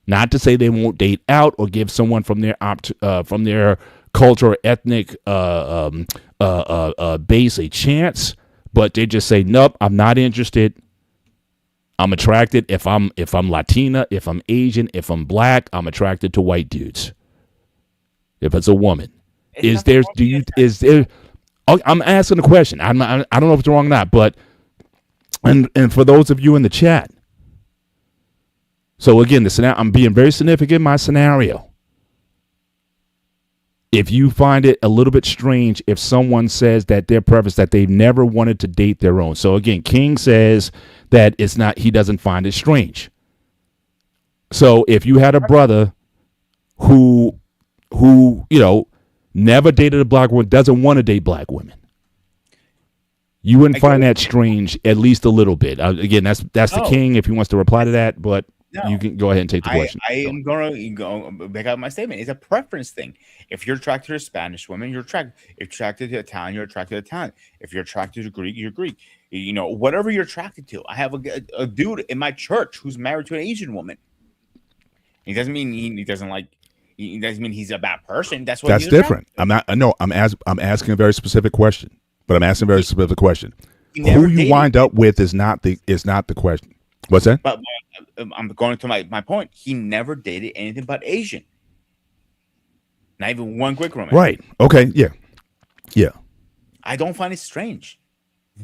not to say they won't date out or give someone from their culture or ethnic base a chance, but they just say, nope, I'm not interested. I'm attracted if I'm Latina, if I'm Asian, if I'm black, I'm attracted to white dudes. If it's a woman, is there? I'm asking a question. I don't know if it's wrong or not, but and for those of you in the chat. So again, I'm being very significant in my scenario. If you find it a little bit strange if someone says that their preference, that they've never wanted to date their own. So again, King says that it's not, he doesn't find it strange. So if you had a brother who never dated a black woman, doesn't want to date black women, you wouldn't find that strange, at least a little bit. Again, that's the King if he wants to reply to that, but you can go ahead and take the question. I am going to go back out my statement. It's a preference thing. If you're attracted to Spanish women, you're attracted. If you're attracted to Italian, you're attracted to Italian. If you're attracted to Greek, you're Greek. Whatever you're attracted to. I have a dude in my church who's married to an Asian woman. He doesn't mean he doesn't like. He doesn't mean he's a bad person. That's different. I'm not. No, I'm asking a very specific question. But I'm asking a very specific question. Who you wind up with is not the question. What's that? But I'm going to my point. He never dated anything but Asian. Not even one Greek woman. Right. Okay. Yeah. Yeah. I don't find it strange.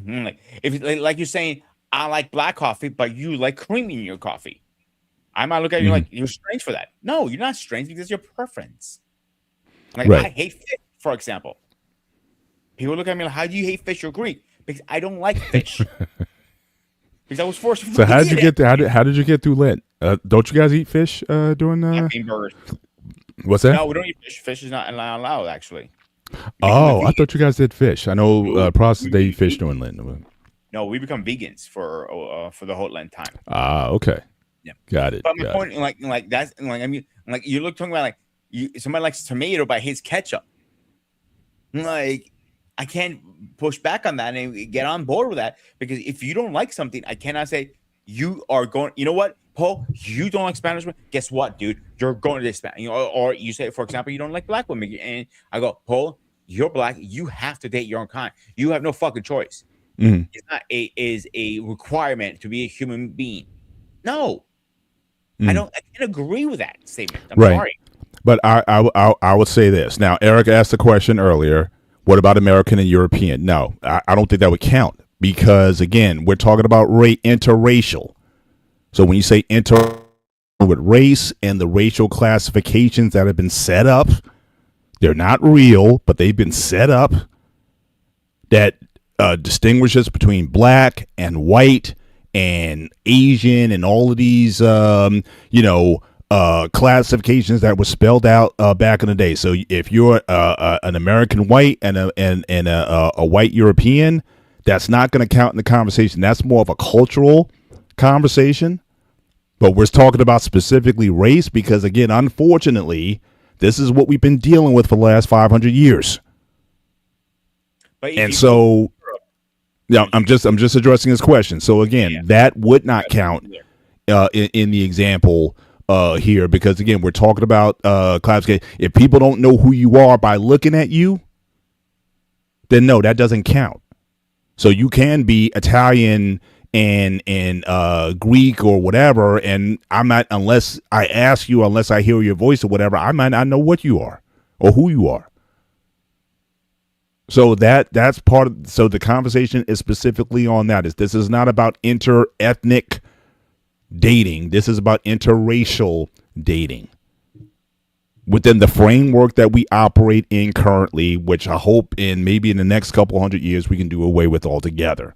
Like you're saying, I like black coffee, but you like cream in your coffee. I might look at you like you're strange for that. No, you're not strange because it's your preference. Like I hate fish, for example. People look at me like, how do you hate fish? You're Greek. Because I don't like fish. Because I was forced to. So how did you get how did you get through Lent? Don't you guys eat fish during burgers? What's that? No, we don't eat fish. Fish is not allowed, actually. I thought you guys did fish. I know Protestants, they eat fish during Lent. No, we become vegans for the whole Lent time. Okay. Yeah, got it. But my point, like that's like I mean, like you look talking about somebody likes tomato but hates ketchup. Like I can't push back on that and get on board with that, because if you don't like something, I cannot say you are going. You know what, Paul? You don't like Spanish women. Guess what, dude? You're going to Spanish. Or you say, for example, you don't like black women, and I go, Paul, you're black. You have to date your own kind. You have no fucking choice. Mm-hmm. It's not a requirement to be a human being. No. I can't agree with that statement. I'm sorry. But I would say this. Now, Eric asked the question earlier, what about American and European? No, I don't think that would count, because, again, we're talking about interracial. So when you say with race and the racial classifications that have been set up, they're not real, but they've been set up, that distinguishes between black and white and Asian and all of these, classifications that were spelled out back in the day. So if you're an American white and a white European, that's not going to count in the conversation. That's more of a cultural conversation. But we're talking about specifically race because, again, unfortunately, this is what we've been dealing with for the last 500 years. And so, yeah, I'm just addressing this question. So again, that would not count in the example here, because again, we're talking about classification. If people don't know who you are by looking at you, then no, that doesn't count. So you can be Italian and Greek or whatever, and I'm not, unless I ask you, unless I hear your voice or whatever, I might not know what you are or who you are. So that's part of, so the conversation is specifically on that. Is this is not about inter-ethnic dating. This is about interracial dating within the framework that we operate in currently, which I hope in maybe in the next couple hundred years we can do away with altogether.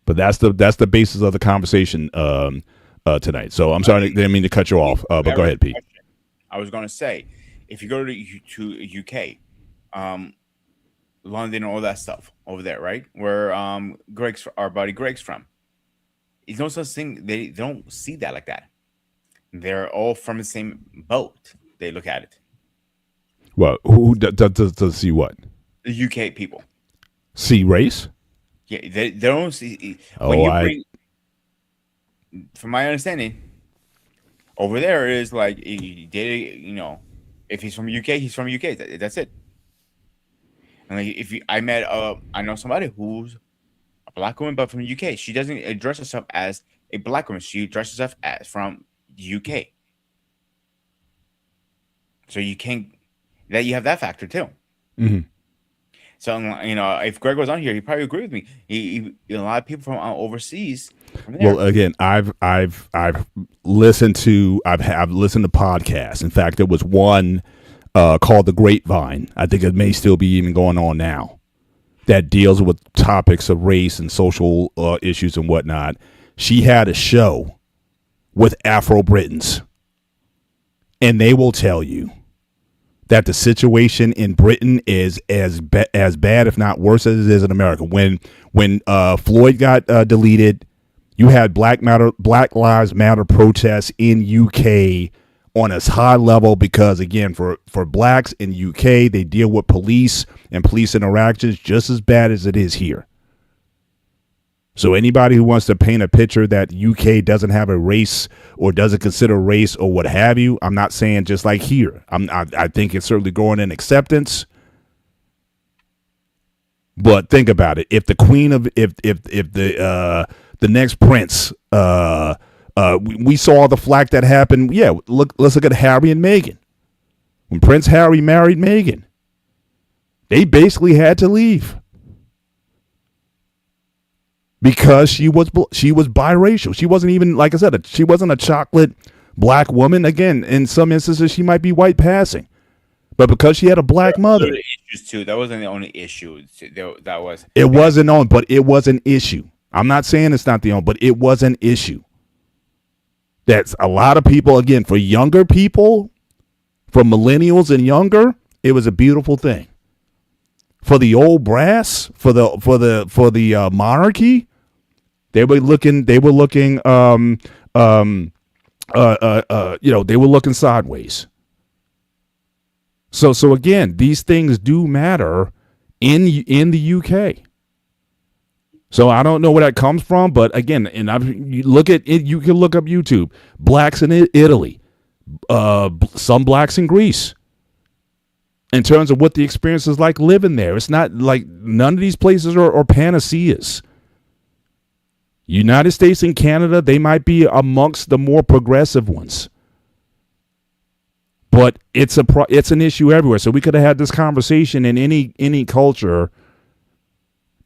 But that's the basis of the conversation tonight. So I'm sorry, I didn't mean to cut you off, but go ahead, Pete. I was going to say, if you go to UK, London, all that stuff over there, right? Where our buddy Greg's from, it's no such thing. They don't see that like that. They're all from the same boat. They look at it. Well, who does see what? The UK people. See race? Yeah, they don't see. From my understanding, over there is like if he's from UK, he's from UK. That's it. And like I know somebody who's a black woman, but from the UK. She doesn't address herself as a black woman. She addresses herself as from the UK. So you have that factor too. Mm-hmm. So if Greg was on here, he'd probably agree with me. A lot of people from overseas. From there. Well, again, I've listened to podcasts. In fact, there was one called The Grapevine. I think it may still be even going on now, that deals with topics of race and social issues and whatnot. She had a show with Afro-Britons, and they will tell you that the situation in Britain is as bad, if not worse, as it is in America. When Floyd got deleted, you had Black Lives Matter protests in UK on a high level because, again, for blacks in UK, they deal with police and police interactions just as bad as it is here. So anybody who wants to paint a picture that UK doesn't have a race or doesn't consider race or what have you, I'm not saying just like here. I think it's certainly growing in acceptance. But think about it: if the queen of if the next prince, we saw the flack that happened. Yeah, let's look at Harry and Meghan. When Prince Harry married Meghan, they basically had to leave. Because she was biracial. She wasn't even, like I said, she wasn't a chocolate black woman. Again, in some instances, she might be white passing. But because she had a black mother. Issues too. That wasn't the only issue. That was. It wasn't on, but it was an issue. I'm not saying it's not the only, but it was an issue. That's a lot of people, again, for younger people, for millennials and younger, it was a beautiful thing. For the old brass, for the monarchy, they were looking they were looking sideways. So again, these things do matter in the UK. So I don't know where that comes from, but again, you look at it, you can look up YouTube. Blacks in Italy, some blacks in Greece. In terms of what the experience is like living there, it's not like none of these places are panaceas. United States and Canada, they might be amongst the more progressive ones, but it's an issue everywhere. So we could have had this conversation in any culture,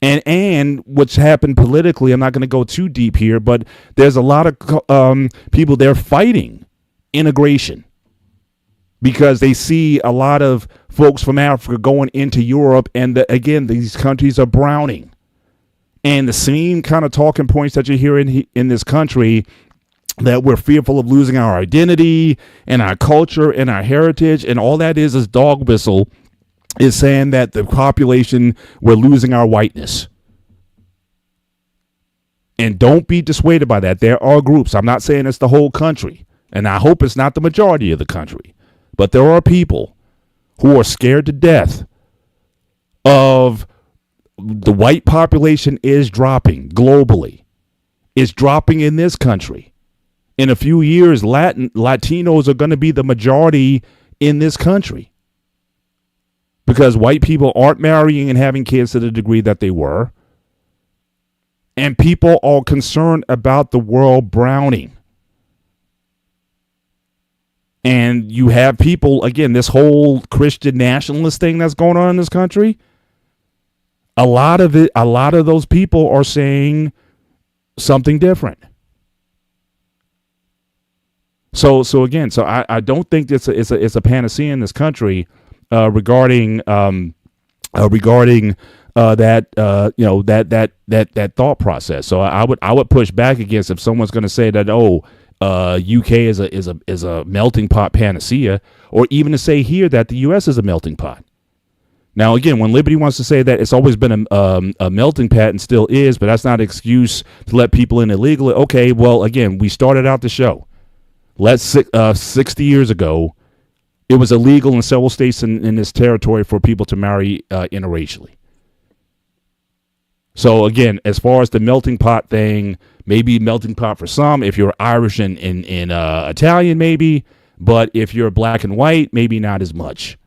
and what's happened politically. I'm not going to go too deep here, but there's a lot of people there fighting integration because they see a lot of folks from Africa going into Europe, and again, these countries are browning. And the same kind of talking points that you hear in this country, that we're fearful of losing our identity and our culture and our heritage, and all that is dog whistle, is saying that the population, we're losing our whiteness. And don't be dissuaded by that. There are groups. I'm not saying it's the whole country, and I hope it's not the majority of the country, but there are people who are scared to death of the white population is dropping globally. It's dropping in this country. In a few years, Latinos are going to be the majority in this country because white people aren't marrying and having kids to the degree that they were. And people are concerned about the world browning. And you have people, again, this whole Christian nationalist thing that's going on in this country. A lot of those people are saying something different. So again, I don't think it's a panacea in this country regarding that thought process. So I would push back against if someone's going to say that UK is a melting pot panacea, or even to say here that the US is a melting pot. Now, again, when Liberty wants to say that it's always been a melting pot and still is, but that's not an excuse to let people in illegally. Okay, well, again, we started out the show. 60 years ago, it was illegal in several states in this territory for people to marry interracially. So, again, as far as the melting pot thing, maybe melting pot for some. If you're Irish and Italian, maybe. But if you're black and white, maybe not as much.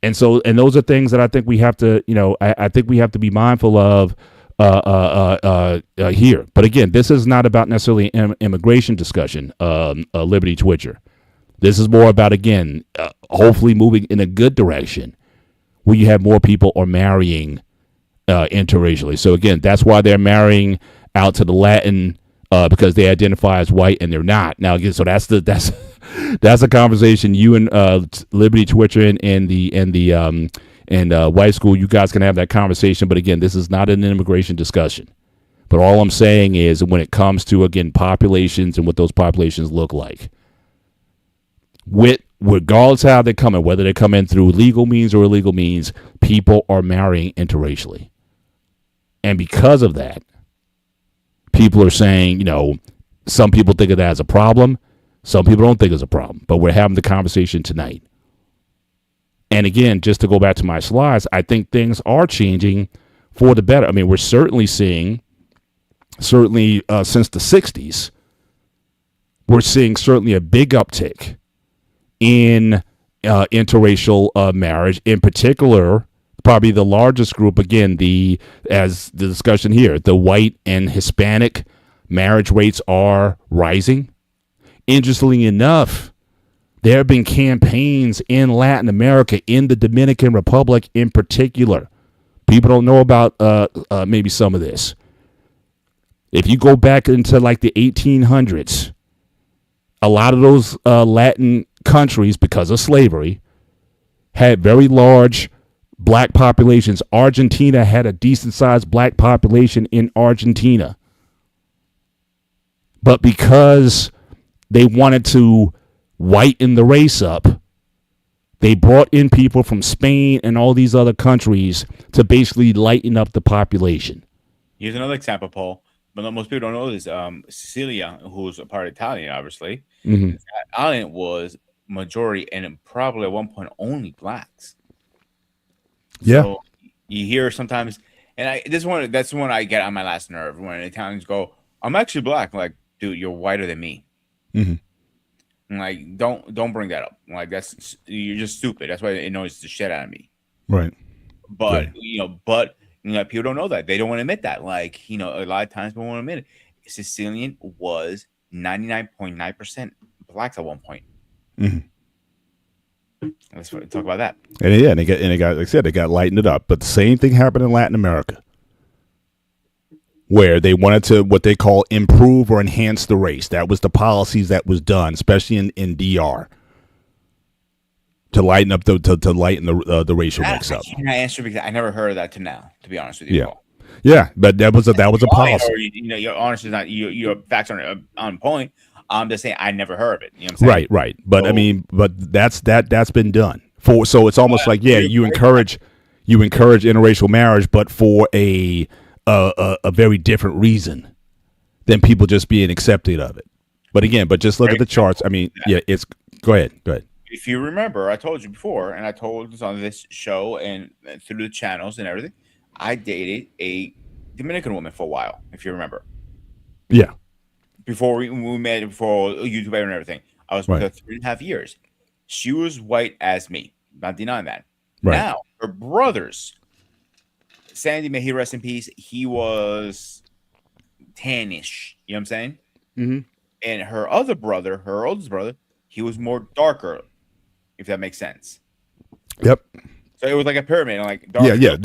And those are things that I think we have to, I think we have to be mindful of here. But again, this is not about necessarily immigration discussion, Liberty Twitcher. This is more about, again, hopefully moving in a good direction where you have more people are marrying interracially. So again, that's why they're marrying out to the Latin because they identify as white and they're not. Now again, so that's a conversation you and Liberty Twitcher and White School, you guys can have that conversation. But again, this is not an immigration discussion. But all I'm saying is when it comes to, again, populations and what those populations look like, regardless of how they come in, whether they come in through legal means or illegal means, people are marrying interracially. And because of that, people are saying, some people think of that as a problem. Some people don't think it's a problem. But we're having the conversation tonight. And again, just to go back to my slides, I think things are changing for the better. I mean, we're certainly seeing, since the 60s, we're seeing certainly a big uptick in interracial marriage. In particular, probably the largest group, again, as the discussion here, the white and Hispanic marriage rates are rising. Interestingly enough, there have been campaigns in Latin America, in the Dominican Republic in particular. People don't know about maybe some of this. If you go back into like the 1800s, a lot of those Latin countries, because of slavery, had very large black populations. Argentina had a decent-sized black population in Argentina. But because they wanted to whiten the race up, they brought in people from Spain and all these other countries to basically lighten up the population. Here's another example, Paul. But most people don't know this. Sicilia, who's a part Italian, obviously, that island was majority and probably at one point only blacks. Yeah. So you hear sometimes, and that's one I get on my last nerve when Italians go, "I'm actually black." I'm like, dude, you're whiter than me. I'm like, don't bring that up. I'm like, you're just stupid. That's why it annoys the shit out of me. Right. But people don't know that. They don't want to admit that. Like, a lot of times people won't admit it. Sicilian was 99.9% blacks at one point. Let's talk about that. And it got, like I said, they got lightened it up. But the same thing happened in Latin America, where they wanted to what they call improve or enhance the race. That was the policies that was done, especially in DR, to lighten up the lighten the racial mix up. I can't answer because I never heard of that to now. To be honest with you, Paul. Yeah, but that was a policy. Or, your honesty is not your facts aren't on point. I'm just saying I never heard of it. You know what I'm saying? Right. But I mean, that's been done for. So it's almost like you encourage interracial marriage, but for a very different reason than people just being accepting of it. But again, just look at the charts. I mean, it's go ahead. If you remember, I told you before, and I told this on this show and through the channels and everything, I dated a Dominican woman for a while, if you remember. Yeah. Before we met, before YouTube and everything, I was with her 3.5 years. She was white as me. Not denying that. Right. Now, her brothers, Sandy, may he rest in peace, he was tannish. You know what I'm saying? And her other brother, her oldest brother, he was more darker, if that makes sense. Yep. So it was like a pyramid, like Yeah, dark. yeah.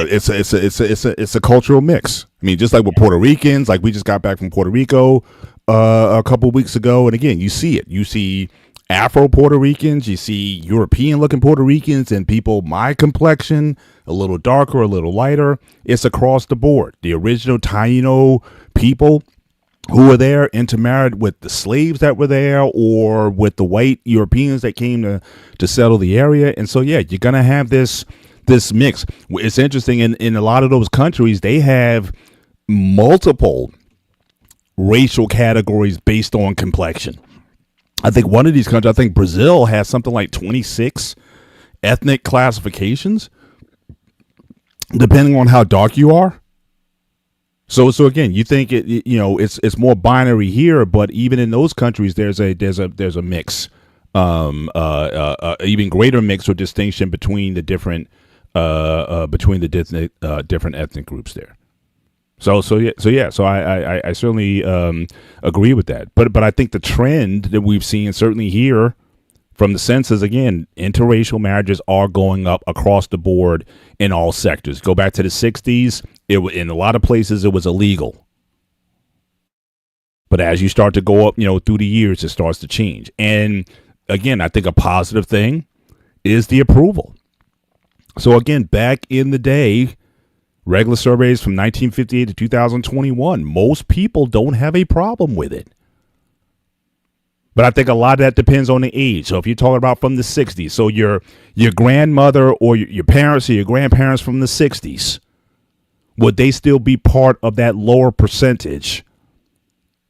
It's a cultural mix. I mean, just like with Puerto Ricans, like we just got back from Puerto Rico a couple weeks ago, and again, you see it. You see Afro Puerto Ricans, you see European looking Puerto Ricans, and people my complexion, a little darker, a little lighter. It's across the board. The original Taino people who were there intermarried with the slaves that were there or with the white Europeans that came to settle the area. And so, yeah, you're going to have this mix. It's interesting. In a lot of those countries, they have multiple racial categories based on complexion. I think one of these countries, I think Brazil has something like 26 ethnic classifications, depending on how dark you are. So again, you think it's more binary here, but even in those countries, there's a mix, even greater mix or distinction between the different different ethnic groups there. So I certainly agree with that. But I think the trend that we've seen certainly here from the census, again, interracial marriages are going up across the board in all sectors. Go back to the 60s, in a lot of places it was illegal. But as you start to go up, through the years, it starts to change. And again, I think a positive thing is the approval. So again, back in the day, regular surveys from 1958 to 2021, most people don't have a problem with it. But I think a lot of that depends on the age. So if you're talking about from the 60s, so your grandmother or your parents or your grandparents from the 60s, would they still be part of that lower percentage?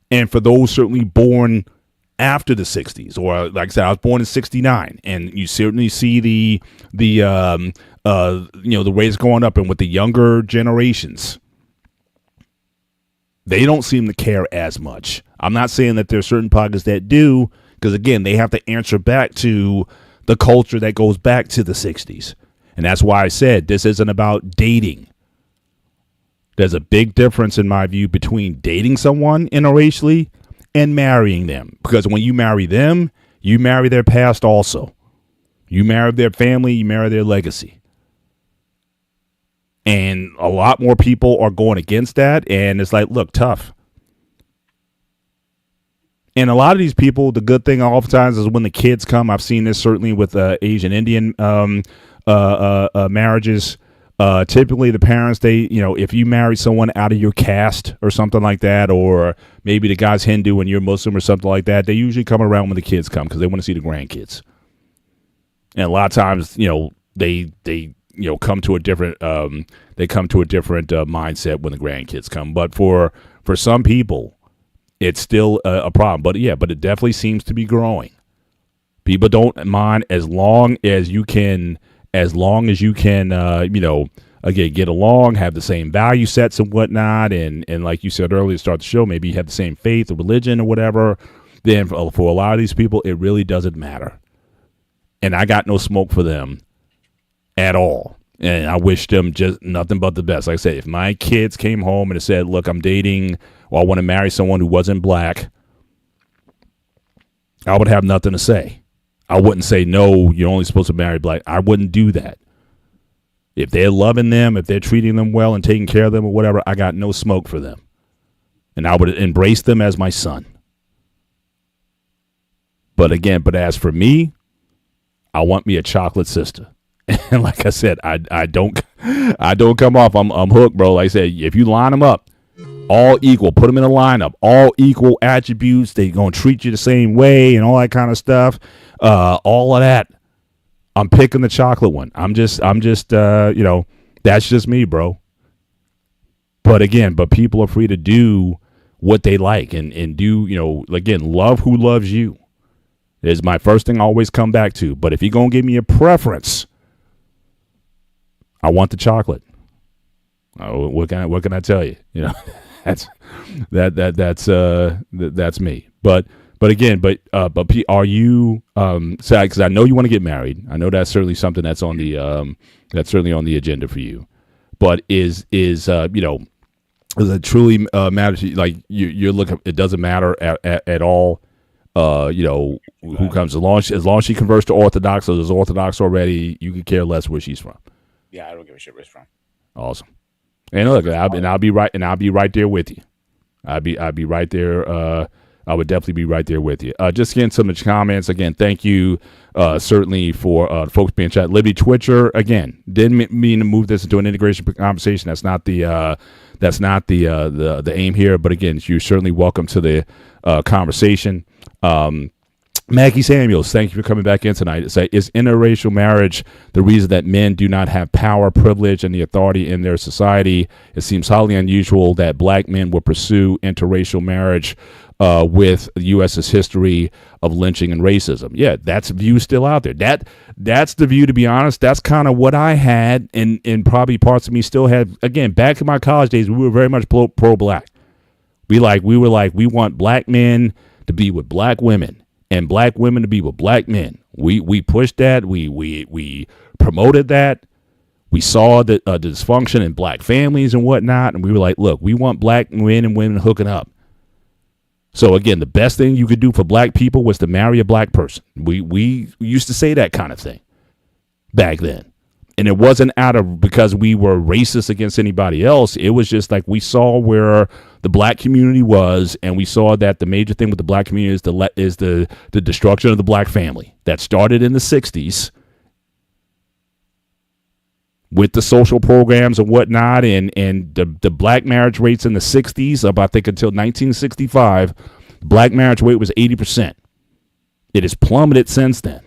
And for those certainly born after the 60s, or like I said, I was born in 69, and you certainly see the rates going up. And with the younger generations, they don't seem to care as much. I'm not saying that there's certain pockets that do, because again, they have to answer back to the culture that goes back to the 60s. And that's why I said this isn't about dating. There's a big difference in my view between dating someone interracially and marrying them. Because when you marry them, you marry their past also. You marry their family, you marry their legacy. And a lot more people are going against that. And it's like, look, tough. And a lot of these people, the good thing oftentimes is when the kids come. I've seen this certainly with Asian Indian marriages. Typically, the parents, if you marry someone out of your caste or something like that, or maybe the guy's Hindu and you're Muslim or something like that, they usually come around when the kids come because they want to see the grandkids. And a lot of times, they come to a different mindset when the grandkids come. But for some people, it's still a problem. But it definitely seems to be growing. People don't mind as long as you can, again, get along, have the same value sets and whatnot. And like you said earlier, start the show, maybe you have the same faith or religion or whatever. Then for a lot of these people, it really doesn't matter. And I got no smoke for them at all. And I wish them just nothing but the best. Like I said, if my kids came home and said, look, I'm dating, or I want to marry someone who wasn't black, I would have nothing to say. I wouldn't say, no, you're only supposed to marry black. I wouldn't do that. If they're loving them, if they're treating them well and taking care of them or whatever, I got no smoke for them. And I would embrace them as my son. But as for me, I want me a chocolate sister. And like I said, I don't come off. I'm hooked, bro. Like I said, if you line them up, all equal, put them in a lineup, all equal attributes. They gonna treat you the same way and all that kind of stuff. All of that. I'm picking the chocolate one. I'm just that's just me, bro. But people are free to do what they like and do, again, love who loves you. Is my first thing I always come back to. But if you're gonna give me a preference, I want the chocolate. What can I tell you? That's me. But are you sad? Because I know you want to get married. I know that's certainly something that's on the agenda for you. But is Does it truly matter to you? Like you're looking, it doesn't matter at all. Who comes as long as she converts to Orthodox or is Orthodox already, you could care less where she's from. Yeah, I don't give a shit where she's from. Awesome. And look, I'll be right there with you. I'd be right there. I would definitely be right there with you. Just getting some of the comments again. Thank you, certainly for folks being chat. Libby Twitcher again. Didn't mean to move this into an integration conversation. That's not the aim here. But again, you're certainly welcome to the conversation. Maggie Samuels, thank you for coming back in tonight. Say, is interracial marriage the reason that men do not have power, privilege, and the authority in their society? It seems highly unusual that black men will pursue interracial marriage with the U.S.'s history of lynching and racism. Yeah, that's a view still out there. That's the view, to be honest. That's kind of what I had, and probably parts of me still had. Again, back in my college days, we were very much pro-black. We want black men to be with black women and black women to be with black men. We pushed that. We promoted that. We saw the dysfunction in black families and whatnot, and we were like, look, we want black men and women hooking up. So again, the best thing you could do for black people was to marry a black person. We used to say that kind of thing back then. And it wasn't because we were racist against anybody else. It was just like we saw where the black community was, and we saw that the major thing with the black community is the destruction of the black family that started in the 60s with the social programs and whatnot, and the black marriage rates in the 60s, I think until 1965, black marriage rate was 80%. It has plummeted since then.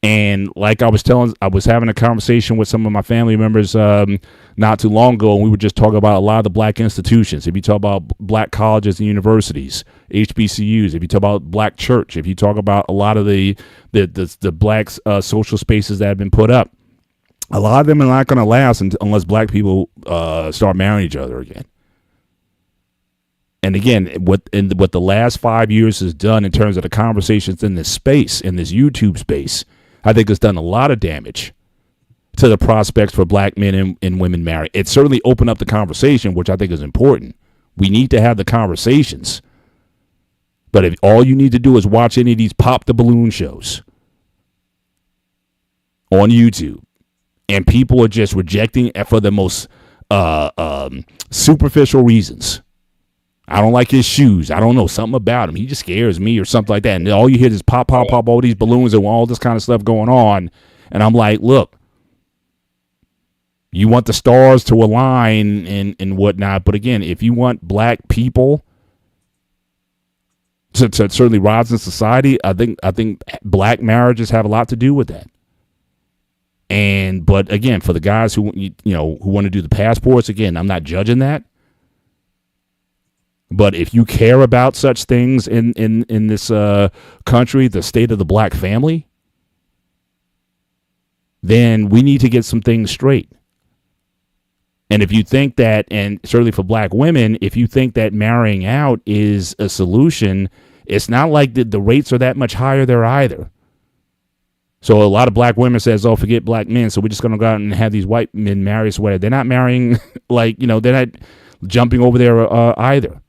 And like I was having a conversation with some of my family members not too long ago, and we were just talking about a lot of the black institutions. If you talk about black colleges and universities, HBCUs, if you talk about black church, if you talk about a lot of the black social spaces that have been put up, a lot of them are not going to last unless black people start marrying each other again. And again, what the last 5 years has done in terms of the conversations in this space, in this YouTube space, I think it's done a lot of damage to the prospects for black men and women married. It certainly opened up the conversation, which I think is important. We need to have the conversations. But if all you need to do is watch any of these pop the balloon shows on YouTube, and people are just rejecting it for the most superficial reasons. I don't like his shoes. I don't know, something about him. He just scares me or something like that. And all you hear is pop, pop, pop, all these balloons and all this kind of stuff going on. And I'm like, look, you want the stars to align and whatnot. But again, if you want black people to certainly rise in society, I think black marriages have a lot to do with that. But again, for the guys who want to do the passports, again, I'm not judging that. But if you care about such things in this country, the state of the black family, then we need to get some things straight. And if you think that, and certainly for black women, if you think that marrying out is a solution, it's not like the rates are that much higher there either. So a lot of black women says, oh, forget black men, so we're just going to go out and have these white men marry us. They're not marrying, they're not jumping over there either.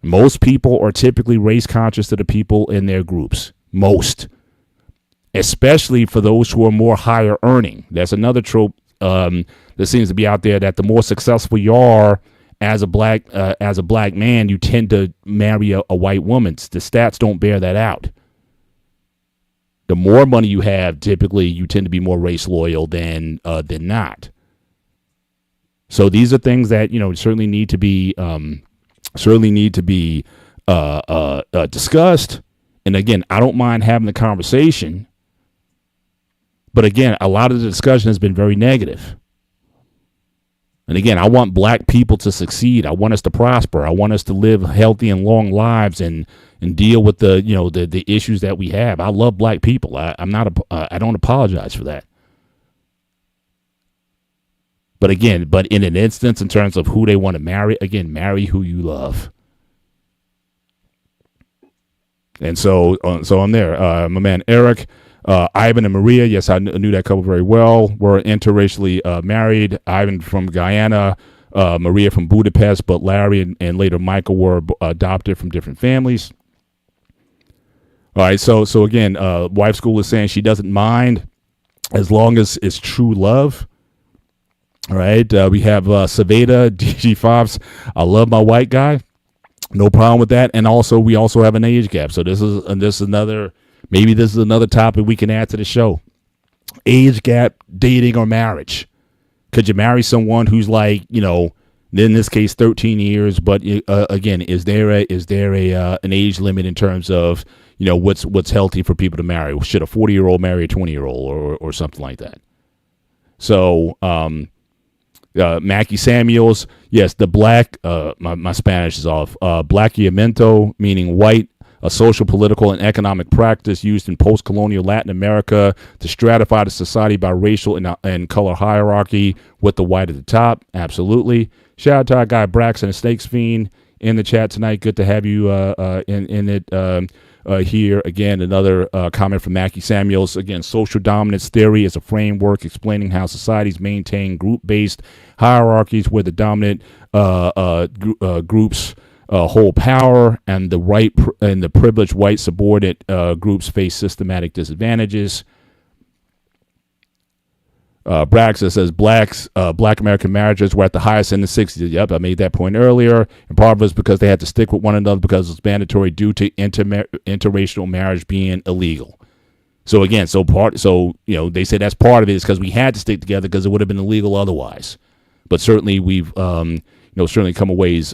Most people are typically race conscious to the people in their groups. Most. Especially for those who are more higher earning. That's another trope that seems to be out there, that the more successful you are as a black man, you tend to marry a white woman. The stats don't bear that out. The more money you have, typically you tend to be more race loyal than not. So these are things that certainly need to be discussed. And again, I don't mind having the conversation, but again, a lot of the discussion has been very negative. And again, I want black people to succeed. I want us to prosper. I want us to live healthy and long lives and deal with the issues that we have. I love black people. I don't apologize for that. But again, in an instance, in terms of who they want to marry, again, marry who you love. And so I'm there. My man Eric, Ivan and Maria, yes, I knew that couple very well. We're interracially married. Ivan from Guyana, Maria from Budapest, but Larry and later Michael were adopted from different families. All right, so again, wife school is saying she doesn't mind as long as it's true love. All right, we have Saveda DG Fobbs. I love my white guy, no problem with that. And also, we also have an age gap. So this is another, maybe this is another topic we can add to the show. Age gap, dating or marriage. Could you marry someone who's like, in this case, 13 years? But again, is there an age limit in terms of what's healthy for people to marry? Should a 40-year-old marry a 20-year-old or something like that? So Mackie Samuels, yes, the black, my Spanish is off. Blackamiento, meaning white, a social, political, and economic practice used in post-colonial Latin America to stratify the society by racial and color hierarchy, with the white at the top. Absolutely. Shout out to our guy Braxton, a Snakes Fiend, in the chat tonight. Good to have you in it here. Again, another comment from Mackie Samuels. Again, social dominance theory is a framework explaining how societies maintain group-based hierarchies where the dominant groups hold power, and the privileged white subordinate groups face systematic disadvantages. Braxton says black American marriages were at the highest in the 60s. Yep, I made that point earlier. And part of it was because they had to stick with one another because it was mandatory due to interracial marriage being illegal. So again, they say that's part of it is because we had to stick together because it would have been illegal otherwise. But certainly we've certainly come a ways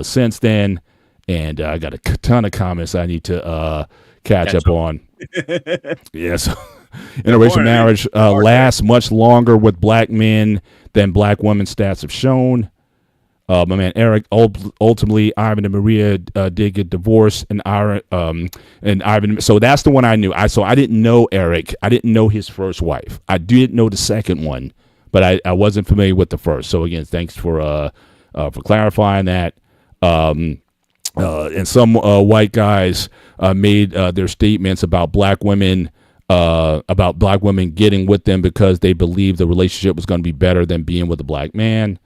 since then, and I got a ton of comments I need to catch up on. Yes. Interracial marriage lasts much longer with black men than black women, stats have shown. My man Eric, ultimately Ivan and Maria did get divorced, and Ivan. So that's the one I knew. I didn't know Eric. I didn't know his first wife. I did know the second one, but I wasn't familiar with the first. So again, thanks for clarifying that. And some white guys made their statements about black women getting with them because they believed the relationship was going to be better than being with a black man.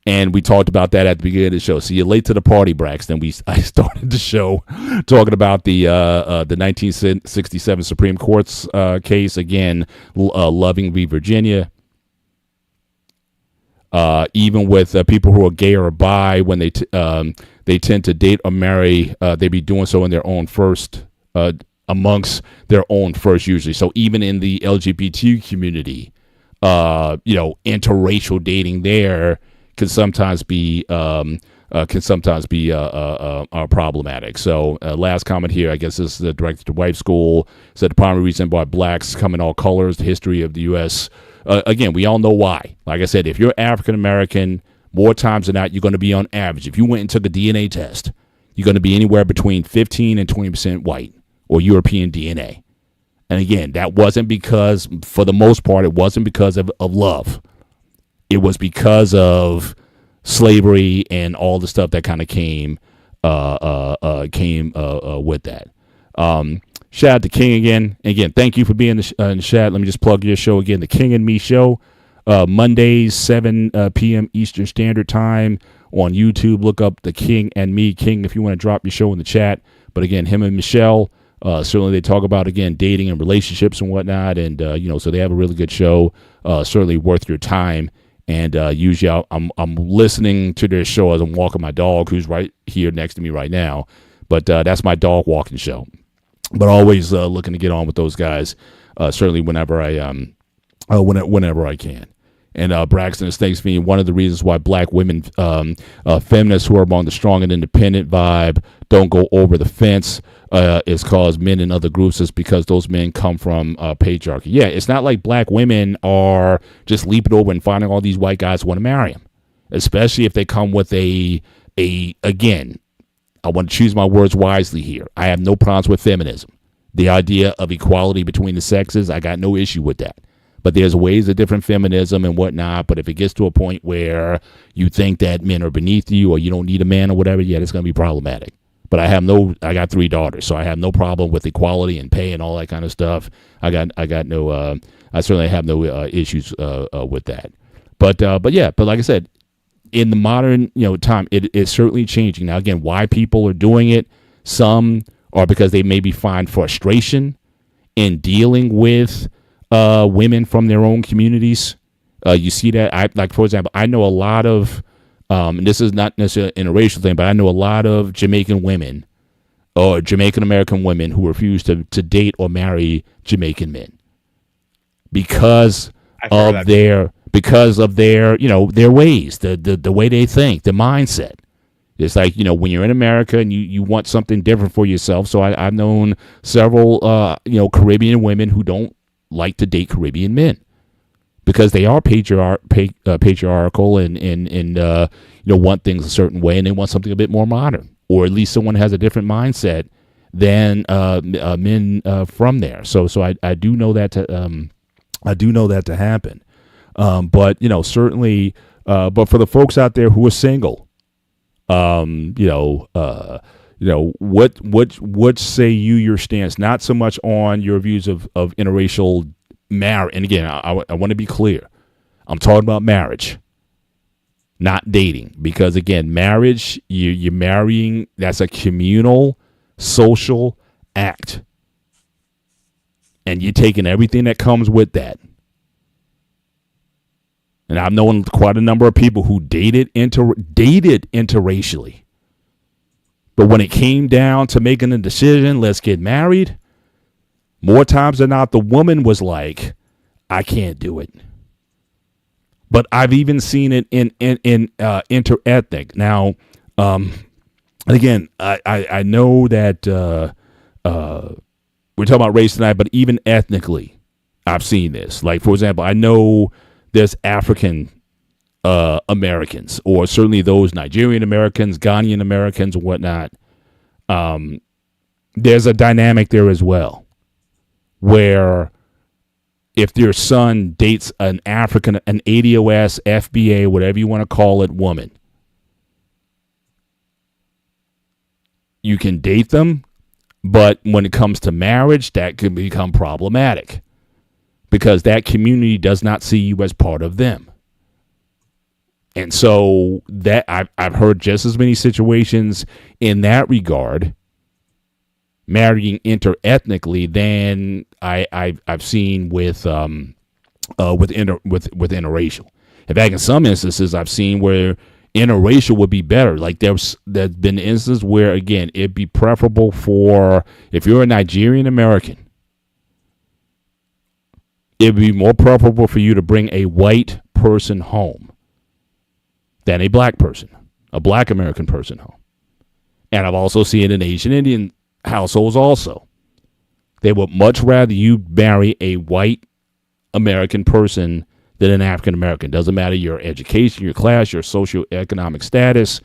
And we talked about that at the beginning of the show. So you're late to the party, Braxton. I started the show talking about the 1967 Supreme Court's case again, Loving v. Virginia. Even with people who are gay or bi, when they tend to date or marry, they be doing so in their own first, amongst their own first usually. So even in the LGBT community, interracial dating there can sometimes be problematic. So last comment here, I guess this is directed to Wife School, said the primary reason why blacks come in all colors, the history of the U.S. Again, we all know why. Like I said, if you're African American, more times than not, you're going to be on average. If you went and took a DNA test, you're going to be anywhere between 15 and 20% white or European DNA. And again, that wasn't because, for the most part, it wasn't because of love. It was because of slavery and all the stuff that kind of came with that. Shout out to King again. Again, thank you for being in the chat. Let me just plug your show again, The King and Me Show. Mondays, 7 p.m. Eastern Standard Time on YouTube. Look up The King and Me. King, if you want to drop your show in the chat. But again, him and Michelle, certainly they talk about, again, dating and relationships and whatnot. And, so they have a really good show. Certainly worth your time. And usually I'm listening to their show as I'm walking my dog, who's right here next to me right now. But that's my dog walking show. But always looking to get on with those guys, certainly whenever I can. And Braxton is thanks me. One of the reasons why black women, feminists who are among the strong and independent vibe, don't go over the fence is cause men in other groups is because those men come from patriarchy. Yeah, it's not like black women are just leaping over and finding all these white guys who want to marry them, especially if they come with again, I want to choose my words wisely here. I have no problems with feminism. The idea of equality between the sexes, I got no issue with that. But there's ways of different feminism and whatnot. But if it gets to a point where you think that men are beneath you or you don't need a man or whatever, yeah, it's going to be problematic. But I got 3 daughters, so I have no problem with equality and pay and all that kind of stuff. I certainly have no issues with that. But like I said, in the modern time, it is certainly changing. Now, again, why people are doing it, some are because they maybe find frustration in dealing with women from their own communities. You see that, for example, I know a lot of, and this is not necessarily an interracial thing, but I know a lot of Jamaican women or Jamaican American women who refuse to date or marry Jamaican men because of their their ways, the way they think, the mindset. It's like, when you're in America and you want something different for yourself. So I've known several Caribbean women who don't like to date Caribbean men because they are patriarchal and want things a certain way, and they want something a bit more modern, or at least someone has a different mindset than men from there. So I do know that to happen. But certainly, but for the folks out there who are single, what say your stance? Not so much on your views of interracial marriage. And again, I want to be clear. I'm talking about marriage, not dating, because again, marriage, you're marrying. That's a communal, social act, and you're taking everything that comes with that. And I've known quite a number of people who dated interracially. But when it came down to making a decision, let's get married, more times than not, the woman was like, I can't do it. But I've even seen it in interethnic. Now, again, I know that we're talking about race tonight, but even ethnically, I've seen this. Like, for example, I know there's African Americans, or certainly those Nigerian Americans, Ghanaian Americans, and whatnot. There's a dynamic there as well, where if your son dates an African, an ADOS, FBA, whatever you want to call it, woman, you can date them, but when it comes to marriage, that can become problematic, because that community does not see you as part of them. And so that I've heard just as many situations in that regard, marrying interethnically, than I've seen with interracial. In fact, in some instances, I've seen where interracial would be better. Like there's been instances where, again, it'd be preferable for, if you're a Nigerian American, it'd be more preferable for you to bring a white person home than a black person, a black American person home. And I've also seen it in Asian Indian households also. They would much rather you marry a white American person than an African American. Doesn't matter your education, your class, your socioeconomic status.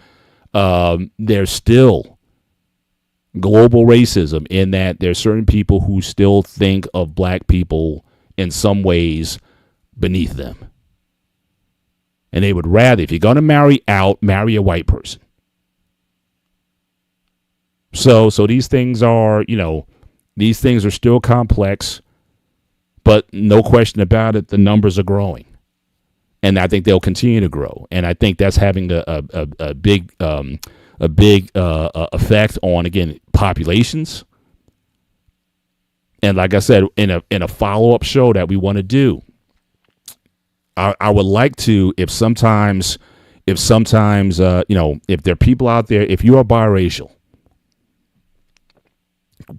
There's still global racism in that there's certain people who still think of black people in some ways beneath them. And they would rather, if you're going to marry out, marry a white person. So these things are, these things are still complex, but no question about it, the numbers are growing. And I think they'll continue to grow. And I think that's having a big effect on, again, populations. And like I said, in a follow-up show that we want to do, I would like to, if sometimes, if there are people out there, if you are biracial,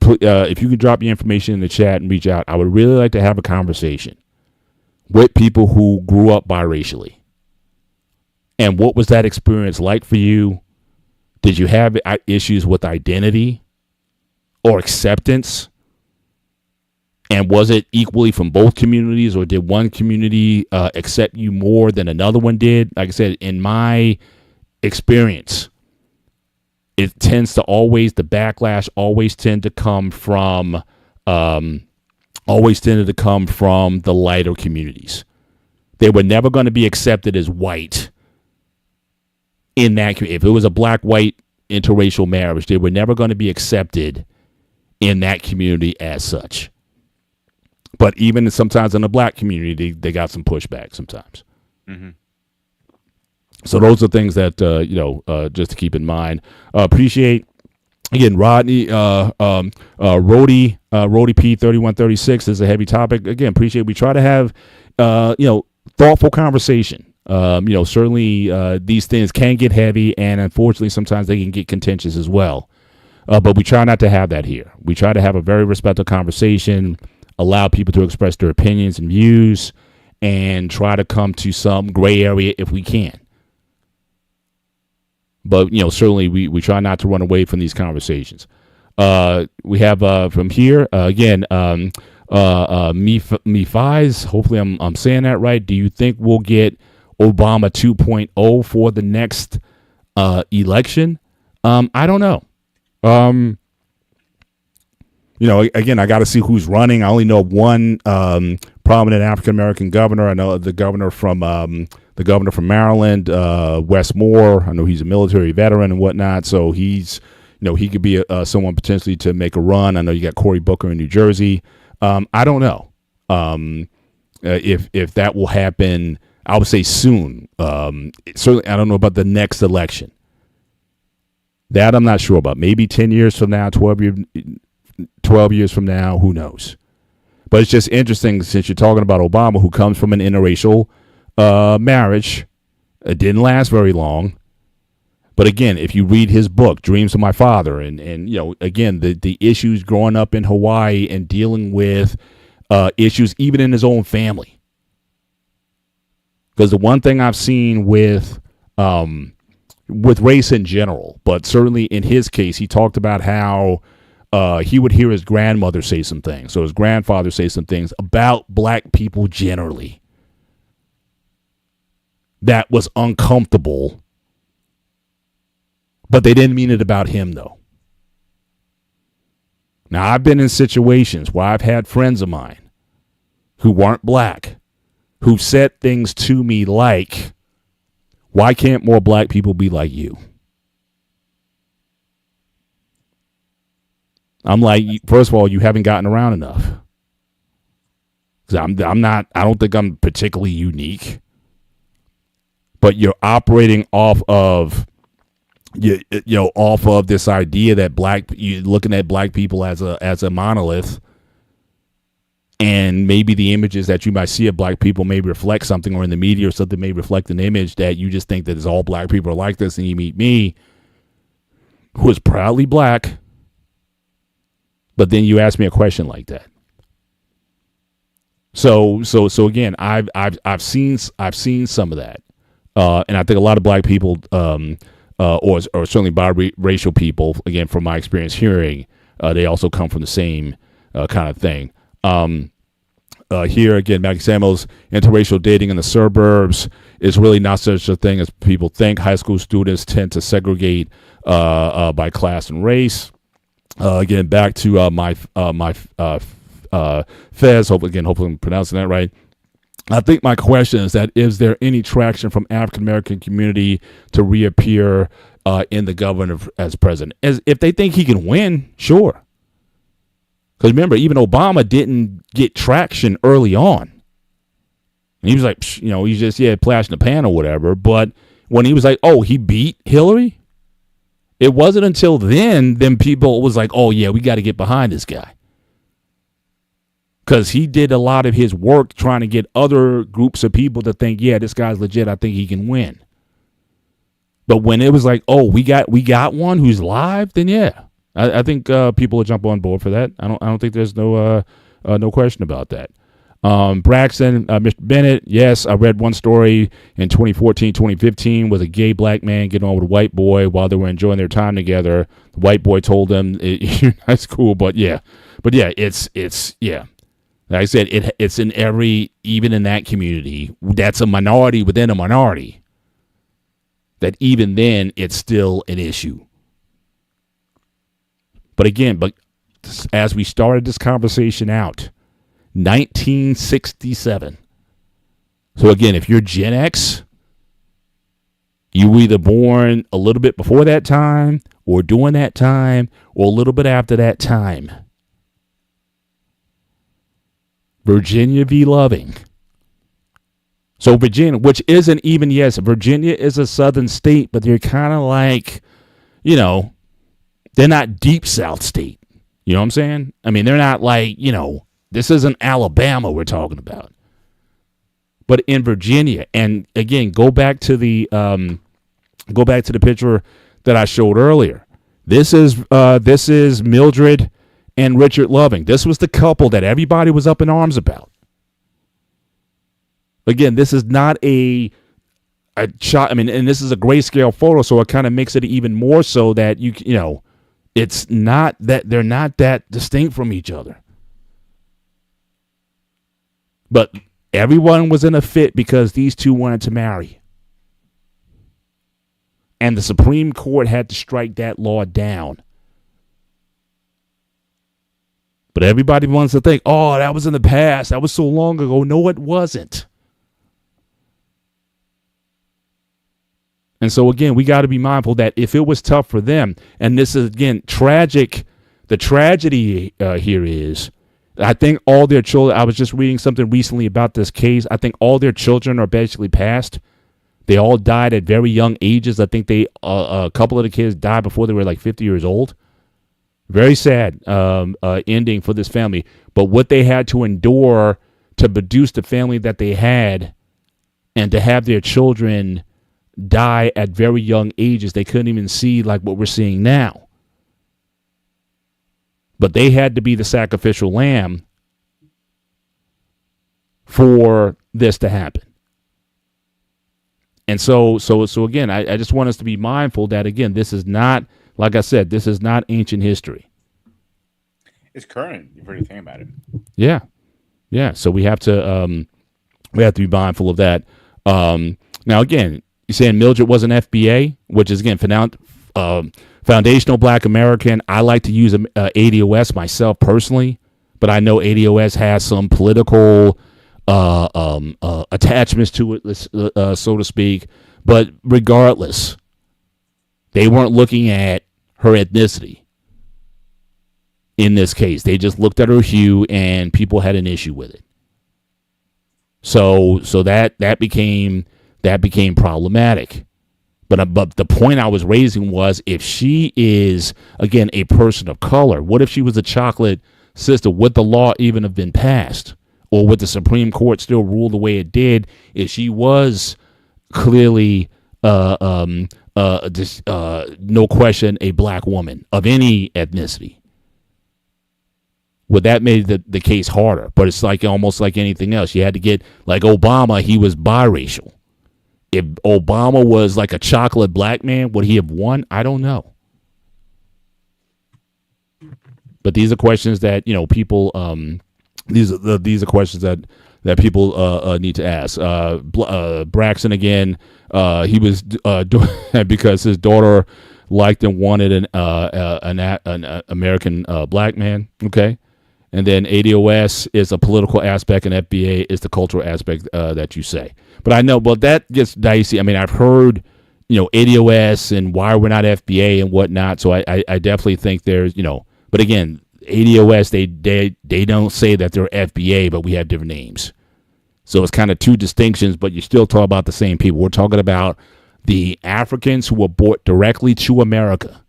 if you could drop your information in the chat and reach out, I would really like to have a conversation with people who grew up biracially. And what was that experience like for you? Did you have issues with identity or acceptance? And was it equally from both communities, or did one community accept you more than another one did? Like I said, in my experience, it tends to always, the backlash always tended to come from the lighter communities. They were never going to be accepted as white in that community. If it was a black-white interracial marriage, they were never going to be accepted in that community as such. But even sometimes in the black community, they got some pushback sometimes. Mm-hmm. So those are things that just to keep in mind. Appreciate again, Rodney, Rody P 3136 is a heavy topic. Again, appreciate. We try to have thoughtful conversation. Certainly these things can get heavy, and unfortunately, sometimes they can get contentious as well. But we try not to have that here. We try to have a very respectful conversation, allow people to express their opinions and views, and try to come to some gray area if we can. But, certainly we try not to run away from these conversations. We have from here, again, Me5s, hopefully I'm saying that right. Do you think we'll get Obama 2.0 for the next election? I don't know. Again, I got to see who's running. I only know one prominent African American governor. I know the governor from Maryland, Wes Moore. I know he's a military veteran and whatnot, so he's he could be someone potentially to make a run. I know you got Cory Booker in New Jersey. I don't know if that will happen. I would say soon. Certainly, I don't know about the next election. That I'm not sure about. Maybe 10 years from now, 12 years from now, who knows? But it's just interesting since you're talking about Obama, who comes from an interracial marriage. It didn't last very long. But again, if you read his book, Dreams of My Father, and again, the issues growing up in Hawaii and dealing with issues even in his own family. Because the one thing I've seen with race in general, but certainly in his case, he talked about how he would hear his grandmother say some things, so his grandfather say some things about black people generally that was uncomfortable, but they didn't mean it about him, though. Now, I've been in situations where I've had friends of mine who weren't black who said things to me like, why can't more black people be like you? I'm like, first of all, you haven't gotten around enough. Because I don't think I'm particularly unique. But you're operating off of, off of this idea that you're looking at black people as a monolith. And maybe the images that you might see of black people may reflect something, or in the media or something may reflect an image that you just think that is all black people are like this. And you meet me, who is proudly black, but then you ask me a question like that. So again, I've seen some of that, and I think a lot of black people, or certainly biracial people, again from my experience hearing, they also come from the same kind of thing. Here again, Maggie Samuels, interracial dating in the suburbs is really not such a thing as people think. High school students tend to segregate by class and race. Again, back to my Fez. Hopefully I'm pronouncing that right. I think my question is that is there any traction from African American community to reappear in the governor as president? As if they think he can win, sure. Because remember, even Obama didn't get traction early on. And he was like, he's just, flash in the pan or whatever. But when he was like, oh, he beat Hillary, it wasn't until then people was like, oh, yeah, we got to get behind this guy. Because he did a lot of his work trying to get other groups of people to think, yeah, this guy's legit. I think he can win. But when it was like, oh, we got one who's live, then yeah. I think people will jump on board for that. I don't think there's no question about that. Braxton, Mr. Bennett, yes, I read one story in 2014, 2015 with a gay black man getting on with a white boy while they were enjoying their time together. The white boy told him, "That's cool, but yeah, it's yeah." Like I said, it's in even in that community, that's a minority within a minority. That even then, it's still an issue. But again, as we started this conversation out, 1967. So again, if you're Gen X, you were either born a little bit before that time or during that time or a little bit after that time. Virginia v. Loving. So Virginia, which isn't even, yes, Virginia is a southern state, but they're kind of like, you know, they're not deep South state. You know what I'm saying? I mean, they're not like, you know, this isn't Alabama we're talking about. But in Virginia, and again, go back to the picture that I showed earlier. This is Mildred and Richard Loving. This was the couple that everybody was up in arms about. Again, this is not a shot. I mean, and this is a grayscale photo, so it kind of makes it even more so that you know, it's not that they're not that distinct from each other. But everyone was in a fit because these two wanted to marry. And the Supreme Court had to strike that law down. But everybody wants to think, oh, that was in the past. That was so long ago. No, it wasn't. And so, again, we got to be mindful that if it was tough for them, and this is, again, tragic, the tragedy here is, I think all their children, I was just reading something recently about this case. I think all their children are basically passed. They all died at very young ages. I think a couple of the kids died before they were like 50 years old. Very sad ending for this family. But what they had to endure to produce the family that they had and to have their children die at very young ages, they couldn't even see like what we're seeing now. But they had to be the sacrificial lamb for this to happen. And so again, I just want us to be mindful that, again, this is not, like I said, this is not ancient history. It's current. You've already think about it. Yeah. Yeah. So we have to be mindful of that. Now, again, you're saying Mildred was an FBA, which is, again, foundational Black American. I like to use ADOS myself personally, but I know ADOS has some political attachments to it, so to speak. But regardless, they weren't looking at her ethnicity in this case. They just looked at her hue, and people had an issue with it. So that became problematic. But the point I was raising was, if she is, again, a person of color, what if she was a chocolate sister? Would the law even have been passed? Or would the Supreme Court still rule the way it did if she was clearly, no question, a black woman of any ethnicity? Would that make the case harder? But it's like almost like anything else. You had to get, like Obama, he was biracial. If Obama was like a chocolate black man, would he have won? I don't know. But these are questions that, you know, people, these are questions that people need to ask. Braxton, again, he was because his daughter liked and wanted an American black man. Okay. And then ADOS is a political aspect, and FBA is the cultural aspect that you say. But I know, but that gets dicey. I mean, I've heard, you know, ADOS and why we're not FBA and whatnot. So I definitely think there's, you know, but again, ADOS, they don't say that they're FBA, but we have different names. So it's kind of two distinctions, but you still talk about the same people. We're talking about the Africans who were brought directly to America.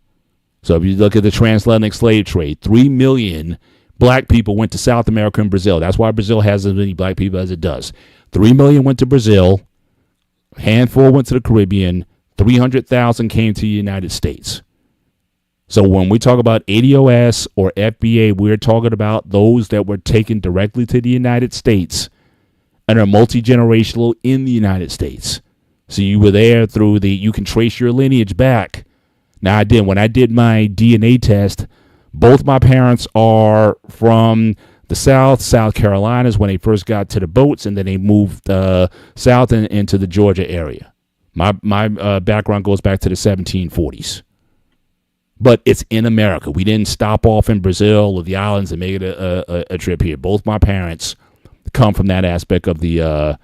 So if you look at the transatlantic slave trade, 3 million black people went to South America and Brazil. That's why Brazil has as many black people as it does. 3 million went to Brazil. A handful went to the Caribbean. 300,000 came to the United States. So when we talk about ADOS or FBA, we're talking about those that were taken directly to the United States and are multi-generational in the United States. So you were there through you can trace your lineage back. Now when I did my DNA test, both my parents are from the South Carolinas when they first got to the boats, and then they moved south and into the Georgia area. My background goes back to the 1740s. But it's in America. We didn't stop off in Brazil or the islands and make it a trip here. Both my parents come from that aspect of the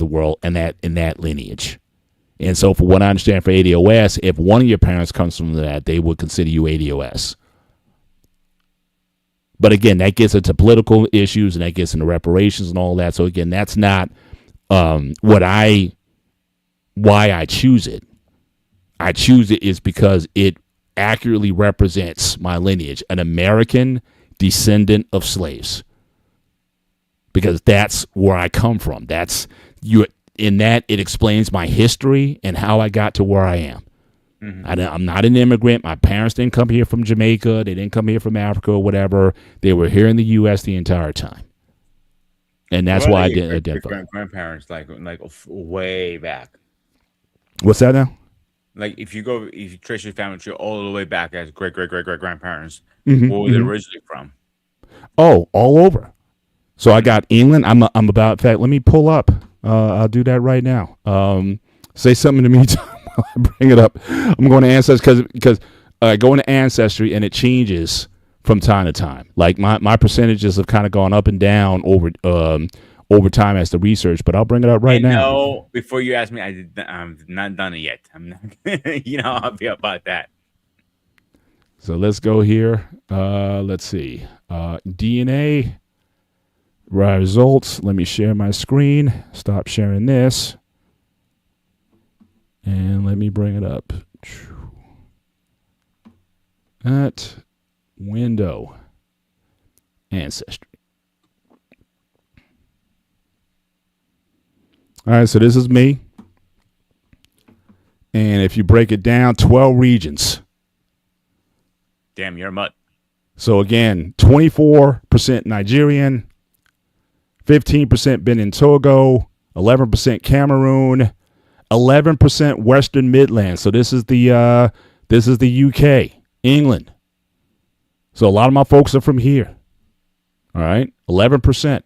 world and that lineage. And so, for what I understand for ADOS, if one of your parents comes from that, they would consider you ADOS. But again, that gets into political issues and that gets into reparations and all that. So again, that's not why I choose it. I choose it is because it accurately represents my lineage, an American descendant of slaves. Because that's where I come from. That's you. In that, it explains my history and how I got to where I am. Mm-hmm. I'm not an immigrant. My parents didn't come here from Jamaica. They didn't come here from Africa or whatever. They were here in the U.S. the entire time. And that's why I didn't identify. Grandparents, like way back. What's that now? Like if you trace your family tree all the way back as great grandparents, where were they originally from? Oh, all over. So I got England. I'm about. In fact, let me pull up. I'll do that right now. Say something to me while I bring it up. I'm going to Ancestry because I go into Ancestry and it changes from time to time. Like my percentages have kind of gone up and down over time as the research. But I'll bring it up right now. No, before you ask me, I'm not done it yet. I'm not. I'll be about that. So let's go here. Let's see. DNA. Results. Let me share my screen. Stop sharing this. And let me bring it up. That window. Ancestry. All right, so this is me. And if you break it down, 12 regions. Damn, you're a mutt. So again, 24% Nigerian, 15% Benin Togo, 11% Cameroon, 11% Western Midlands. So this is the UK, England. So a lot of my folks are from here. All right, 11%.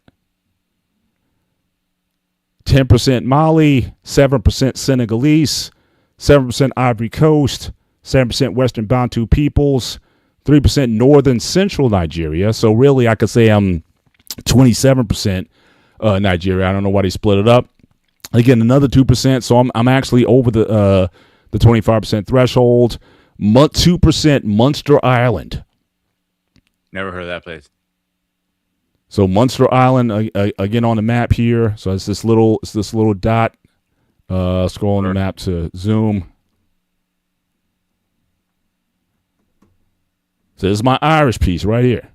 10% Mali, 7% Senegalese, 7% Ivory Coast, 7% Western Bantu peoples, 3% Northern Central Nigeria. So really, I could say I'm 27% Nigeria. I don't know why they split it up. Again, another 2%. So I'm actually over the 25% threshold. 2% Munster Island. Never heard of that place. So Munster Island again on the map here. So it's this little dot. Scroll on the map to zoom. So this is my Irish piece right here.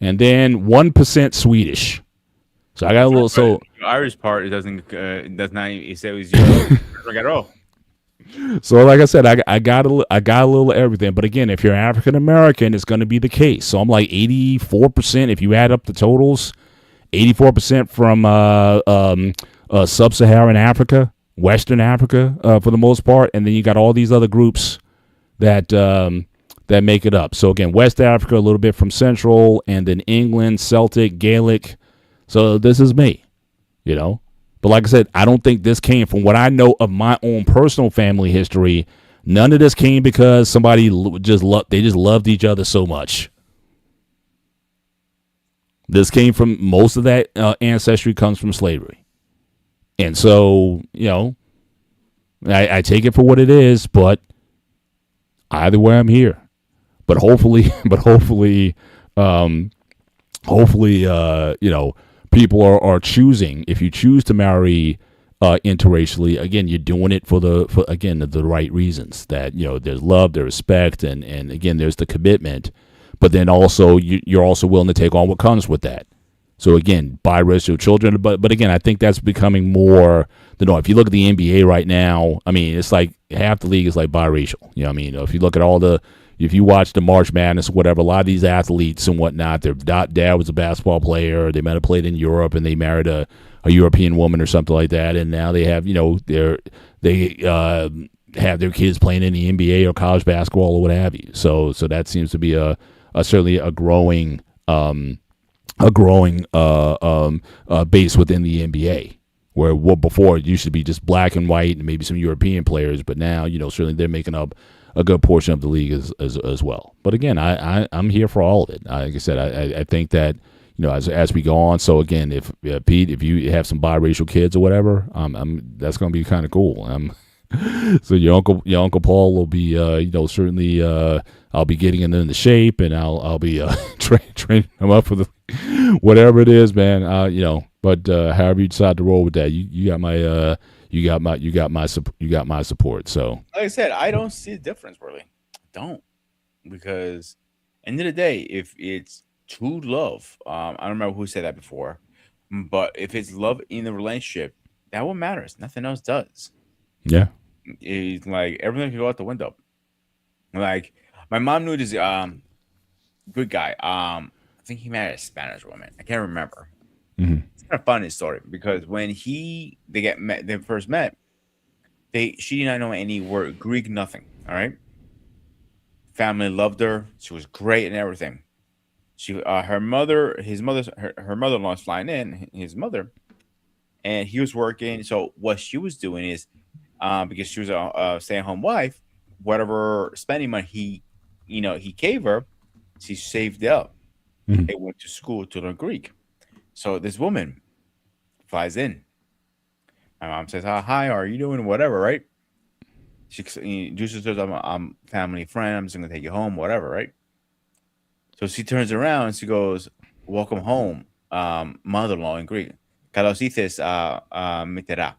And then 1% Swedish. So I got a little. So the Irish part, it does not. It says at all. So like I said, I got a little of everything. But again, if you're African American, it's going to be the case. So I'm like 84%. If you add up the totals, 84% from sub-Saharan Africa, Western Africa, for the most part, and then you got all these other groups that make it up. So again, West Africa, a little bit from Central, and then England, Celtic, Gaelic. So this is me, But like I said, I don't think this came from what I know of my own personal family history. None of this came because somebody just loved each other so much. This came from most of that ancestry comes from slavery. And so, I take it for what it is, but either way I'm here. But hopefully, people are choosing. If you choose to marry interracially, again, you're doing it for the right reasons. That there's love, there's respect, and again, there's the commitment. But then also you're also willing to take on what comes with that. So again, biracial children. But again, I think that's becoming more the norm. If you look at the NBA right now, I mean, it's like half the league is like biracial. If you look at if you watch the March Madness or whatever, a lot of these athletes and whatnot, their dad was a basketball player. They might have played in Europe and they married a European woman or something like that. And now they have, they have their kids playing in the NBA or college basketball or what have you. So that seems to be certainly a growing base within the NBA. Where before it used to be just black and white and maybe some European players, but now certainly they're making up a good portion of the league as well. But again, I'm here for all of it. Like I said, I think that as we go on. So again, if Pete, if you have some biracial kids or whatever, that's going to be kind of cool. So your uncle Paul will be, certainly. I'll be getting him into shape, and I'll be training him up for the whatever it is, man. But however you decide to roll with that, you got my support. So Like I said, I don't see a difference really. Don't, because end of the day, if it's true love, I don't remember who said that before, but if it's love in the relationship, that what matters. Nothing else does. yeah. It's like everything can go out the window. Like my mom knew this good guy. I think he married a Spanish woman. I can't remember. Hmm. It's kind of funny story because when they first met, she did not know any word Greek, nothing. All right. Family loved her. She was great and everything. Her mother, her mother-in-law was flying in, his mother, and he was working. So what she was doing is, because she was a stay-at-home wife, whatever spending money he gave her, she saved up. Hmm. They went to school to learn Greek. So this woman flies in. My mom says, "Hi, how are you doing? Whatever, right?" She introduces herself. I'm family friend. I'm just gonna take you home, whatever, right? So she turns around and she goes, "Welcome home, mother-in-law in Greek. Kalos dices, mitera."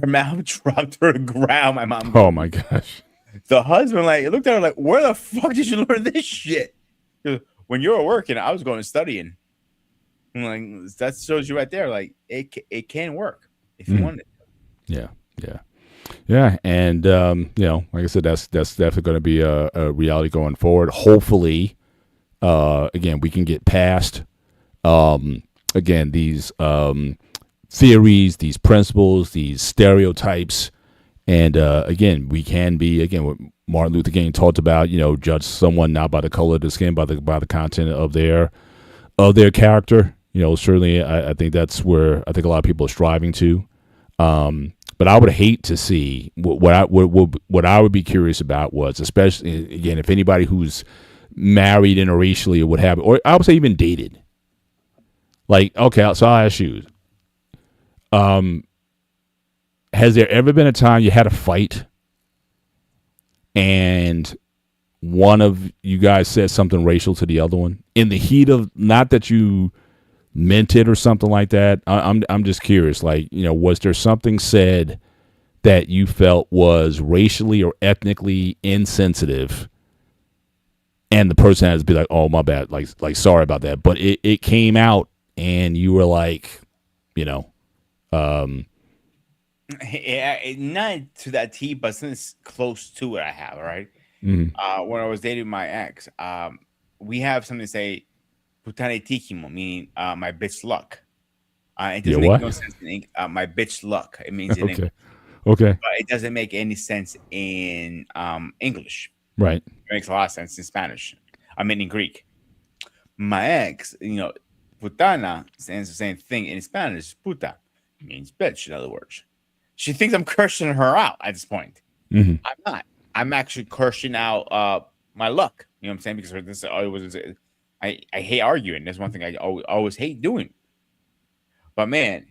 Her mouth dropped to the ground. My mom Oh goes, my gosh. the husband like looked at her like, "Where the fuck did you learn this shit?" He goes, "When you were working, I was going studying." I'm like, that shows you right there. Like it can work if you Mhm. want it. Yeah, yeah, yeah. And like I said, that's definitely going to be a reality going forward. Hopefully, again, we can get past again these theories, these principles, these stereotypes, and again, we can be again what Martin Luther King talked about. Judge someone not by the color of the skin, by the content of their character. Certainly, I think that's where I think a lot of people are striving to. But I would hate to see what I would be curious about was, especially again, if anybody who's married interracially or what have, or I would say even dated. Like, okay, so I'll ask you: has there ever been a time you had a fight and one of you guys said something racial to the other one in the heat of, not that you meant it or something like that? I'm just curious. Like, was there something said that you felt was racially or ethnically insensitive, and the person has to be like, "Oh, my bad," like sorry about that, but it came out, and you were like, um, Yeah, not to that T, but since close to it, I have. All right. mm, When I was dating my ex, we have something to say, "Putane tikimo," meaning my bitch luck. It yeah, doesn't make what? no sense in my bitch luck. It means in English, Okay, okay, but it doesn't make any sense in English. right. It makes a lot of sense in Spanish. I mean in Greek. My ex, putana stands the same thing in Spanish. Puta means bitch. In other words, she thinks I'm cursing her out at this point. Hmm. I'm not. I'm actually cursing out my luck. You know what I'm saying? Because this always I hate arguing. That's one thing I always hate doing. But man,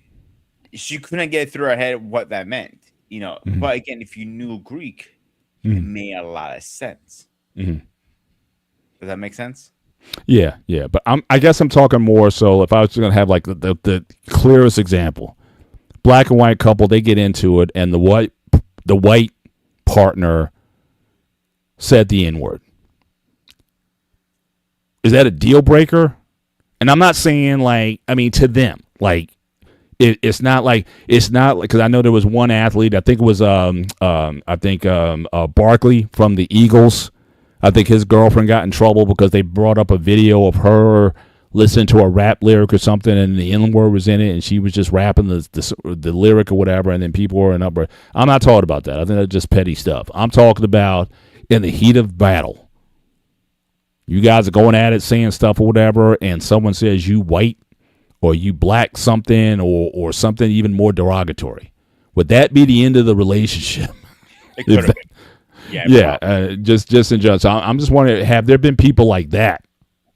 she couldn't get through her head what that meant. Hmm. But again, if you knew Greek, it Hmm. made a lot of sense. Hmm. Does that make sense? Yeah, yeah, but I guess I'm talking more so if I was going to have like the clearest example, black and white couple, they get into it, and the white partner said the N word. Is that a deal breaker? And I'm not saying like, I mean, to them, like it's not like, because I know there was one athlete, I think it was Barkley from the Eagles. I think his girlfriend got in trouble because they brought up a video of her listening to a rap lyric or something, and the N word was in it, and she was just rapping the lyric or whatever, and then people were in upper. I'm not talking about that. I think that's just petty stuff. I'm talking about in the heat of battle. You guys are going at it, saying stuff or whatever, and someone says you white or you black something or something even more derogatory. Would that be the end of the relationship? It If could have that, been. Yeah, yeah, probably. just in general. So I'm just wondering, have there been people like that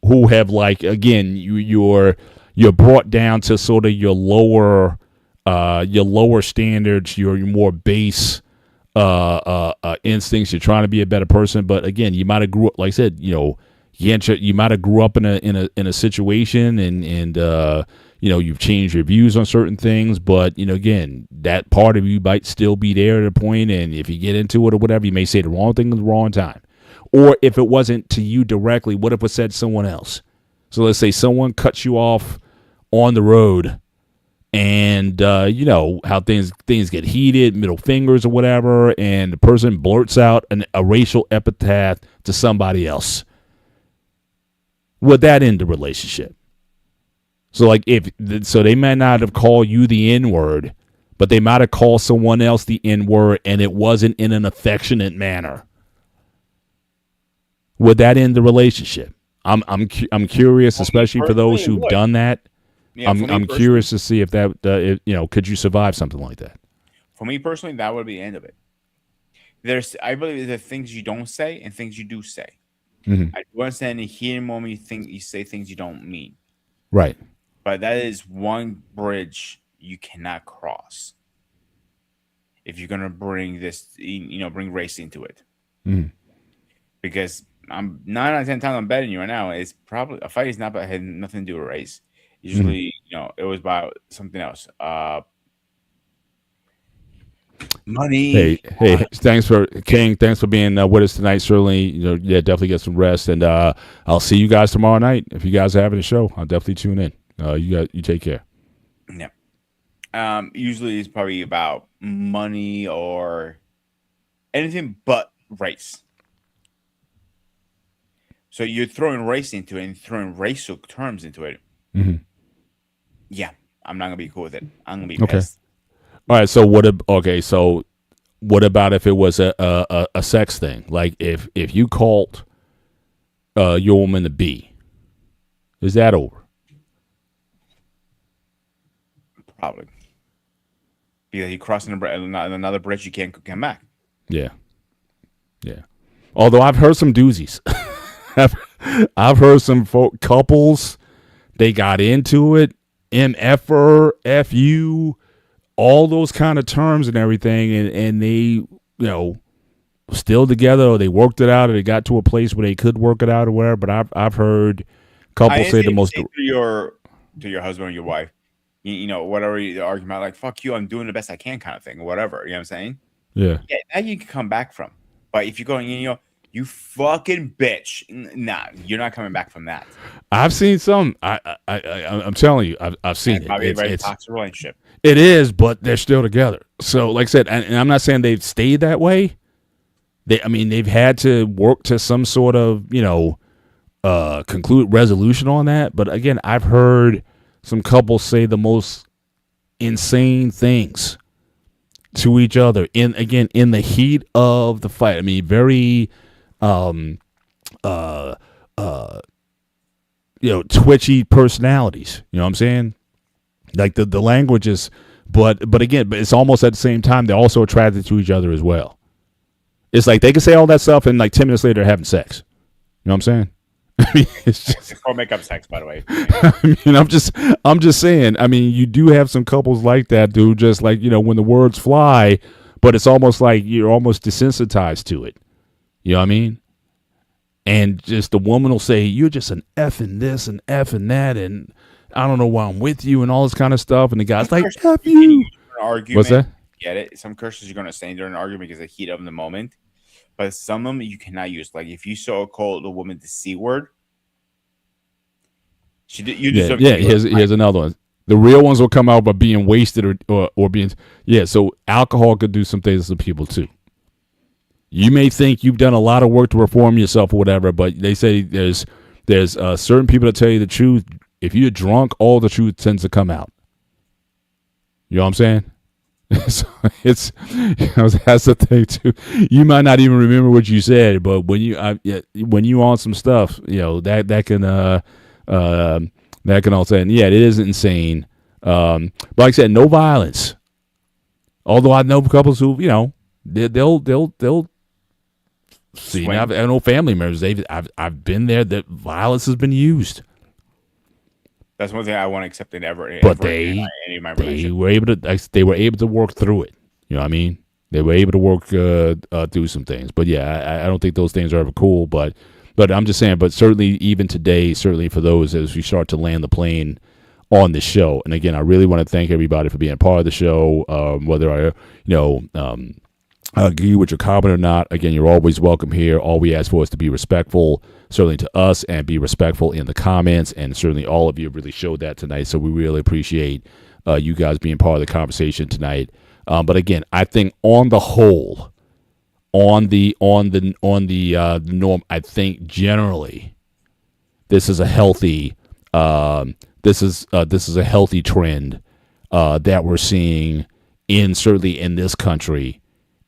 who have like again you're brought down to sort of your lower your lower standards, your more base instincts. You're trying to be a better person, but again, you might have grew up, like I said, you might have grew up in a situation, and you've changed your views on certain things, but again, that part of you might still be there at a point, and if you get into it or whatever, you may say the wrong thing at the wrong time. Or if it wasn't to you directly, what if it said to someone else? So let's say someone cuts you off on the road, and how things get heated, middle fingers or whatever, and the person blurts out a racial epithet to somebody else. Would that end the relationship? So so they might not have called you the N-word, but they might have called someone else the N-word, and it wasn't in an affectionate manner. Would that end the relationship? I'm curious, especially for those who've done that. Yeah, I'm curious to see if that could you survive something like that? For me personally, that would be the end of it. I believe there are things you don't say and things you do say. Mm-hmm. I do understand in the heated moment you say things you don't mean. Right. But that is one bridge you cannot cross if you're gonna bring bring race into it. Mm-hmm. Because I'm 9 out of 10 times I'm betting you right now. It's probably a fight is not about had nothing to do with race. Usually, it was about something else. Money. Hey, thanks for King. Thanks for being with us tonight. Certainly, definitely get some rest, and I'll see you guys tomorrow night. If you guys are having a show, I'll definitely tune in. You take care. Yeah. Usually, it's probably about money or anything but race. So you're throwing race into it and throwing racial terms into it. Mm-hmm. Yeah, I'm not gonna be cool with it. I'm gonna be pissed. All right. So what about if it was a sex thing? Like if you called your woman a B, is that over? Probably. Because you're crossing another bridge, you can't come back. Yeah. Although I've heard some doozies. I've heard some couples, they got into it, MFer, FU, all those kind of terms and everything, and they, still together, or they worked it out, or they got to a place where they could work it out or whatever. But I've heard couples say the most to your husband or your wife, whatever the argument, like fuck you, I'm doing the best I can, kind of thing, or whatever. You know what I'm saying? Yeah. That you can come back from. But if you're going, you fucking bitch, nah, you're not coming back from that. I've seen some. I'm telling you, I've seen it. Probably a very toxic relationship. It is, but they're still together. So, like I said, and I'm not saying they've stayed that way. They've had to work to some sort of, conclude resolution on that. But again, I've heard some couples say the most insane things to each other in the heat of the fight. Very, twitchy personalities. You know what I'm saying? Like the language is, but it's almost at the same time they're also attracted to each other as well. It's like they can say all that stuff and like 10 minutes later they're having sex. You know what I'm saying? It's just or make up sex, by the way. I'm just saying. You do have some couples like that, dude. Just like when the words fly, but it's almost like you're almost desensitized to it. You know what I mean? And just the woman will say, "You're just an F in this and F in that, and I don't know why I'm with you," and all this kind of stuff. And the guy's like, "F you." Argument, what's that? Get it? Some curses you're gonna say during an argument because of the heat of the moment. But some of them you cannot use. Like if you call the woman the C word, here's another one. The real ones will come out by being wasted or being So alcohol could do some things to people too. You may think you've done a lot of work to reform yourself or whatever, but they say there's certain people that tell you the truth. If you're drunk, all the truth tends to come out. You know what I'm saying? So it's that's the thing too. You might not even remember what you said, but when you on some stuff, that can all say, and it is insane. But like I said, no violence. Although I know couples who they'll see. I know family members. I've been there that violence has been used. That's one thing I want to accept in ever but any of my they relationships. were able to work through it. You know what I mean? They were able to work through some things. But yeah, I don't think those things are ever cool. But I'm just saying. But certainly, even today, certainly for those as we start to land the plane on the show. And again, I really want to thank everybody for being part of the show. Whether I agree with your comment or not, again, you're always welcome here. All we ask for is to be respectful, certainly to us, and be respectful in the comments. And certainly all of you really showed that tonight. So we really appreciate you guys being part of the conversation tonight. But again, I think on the whole, on the norm, I think generally this is a healthy this is a healthy trend that we're seeing certainly in this country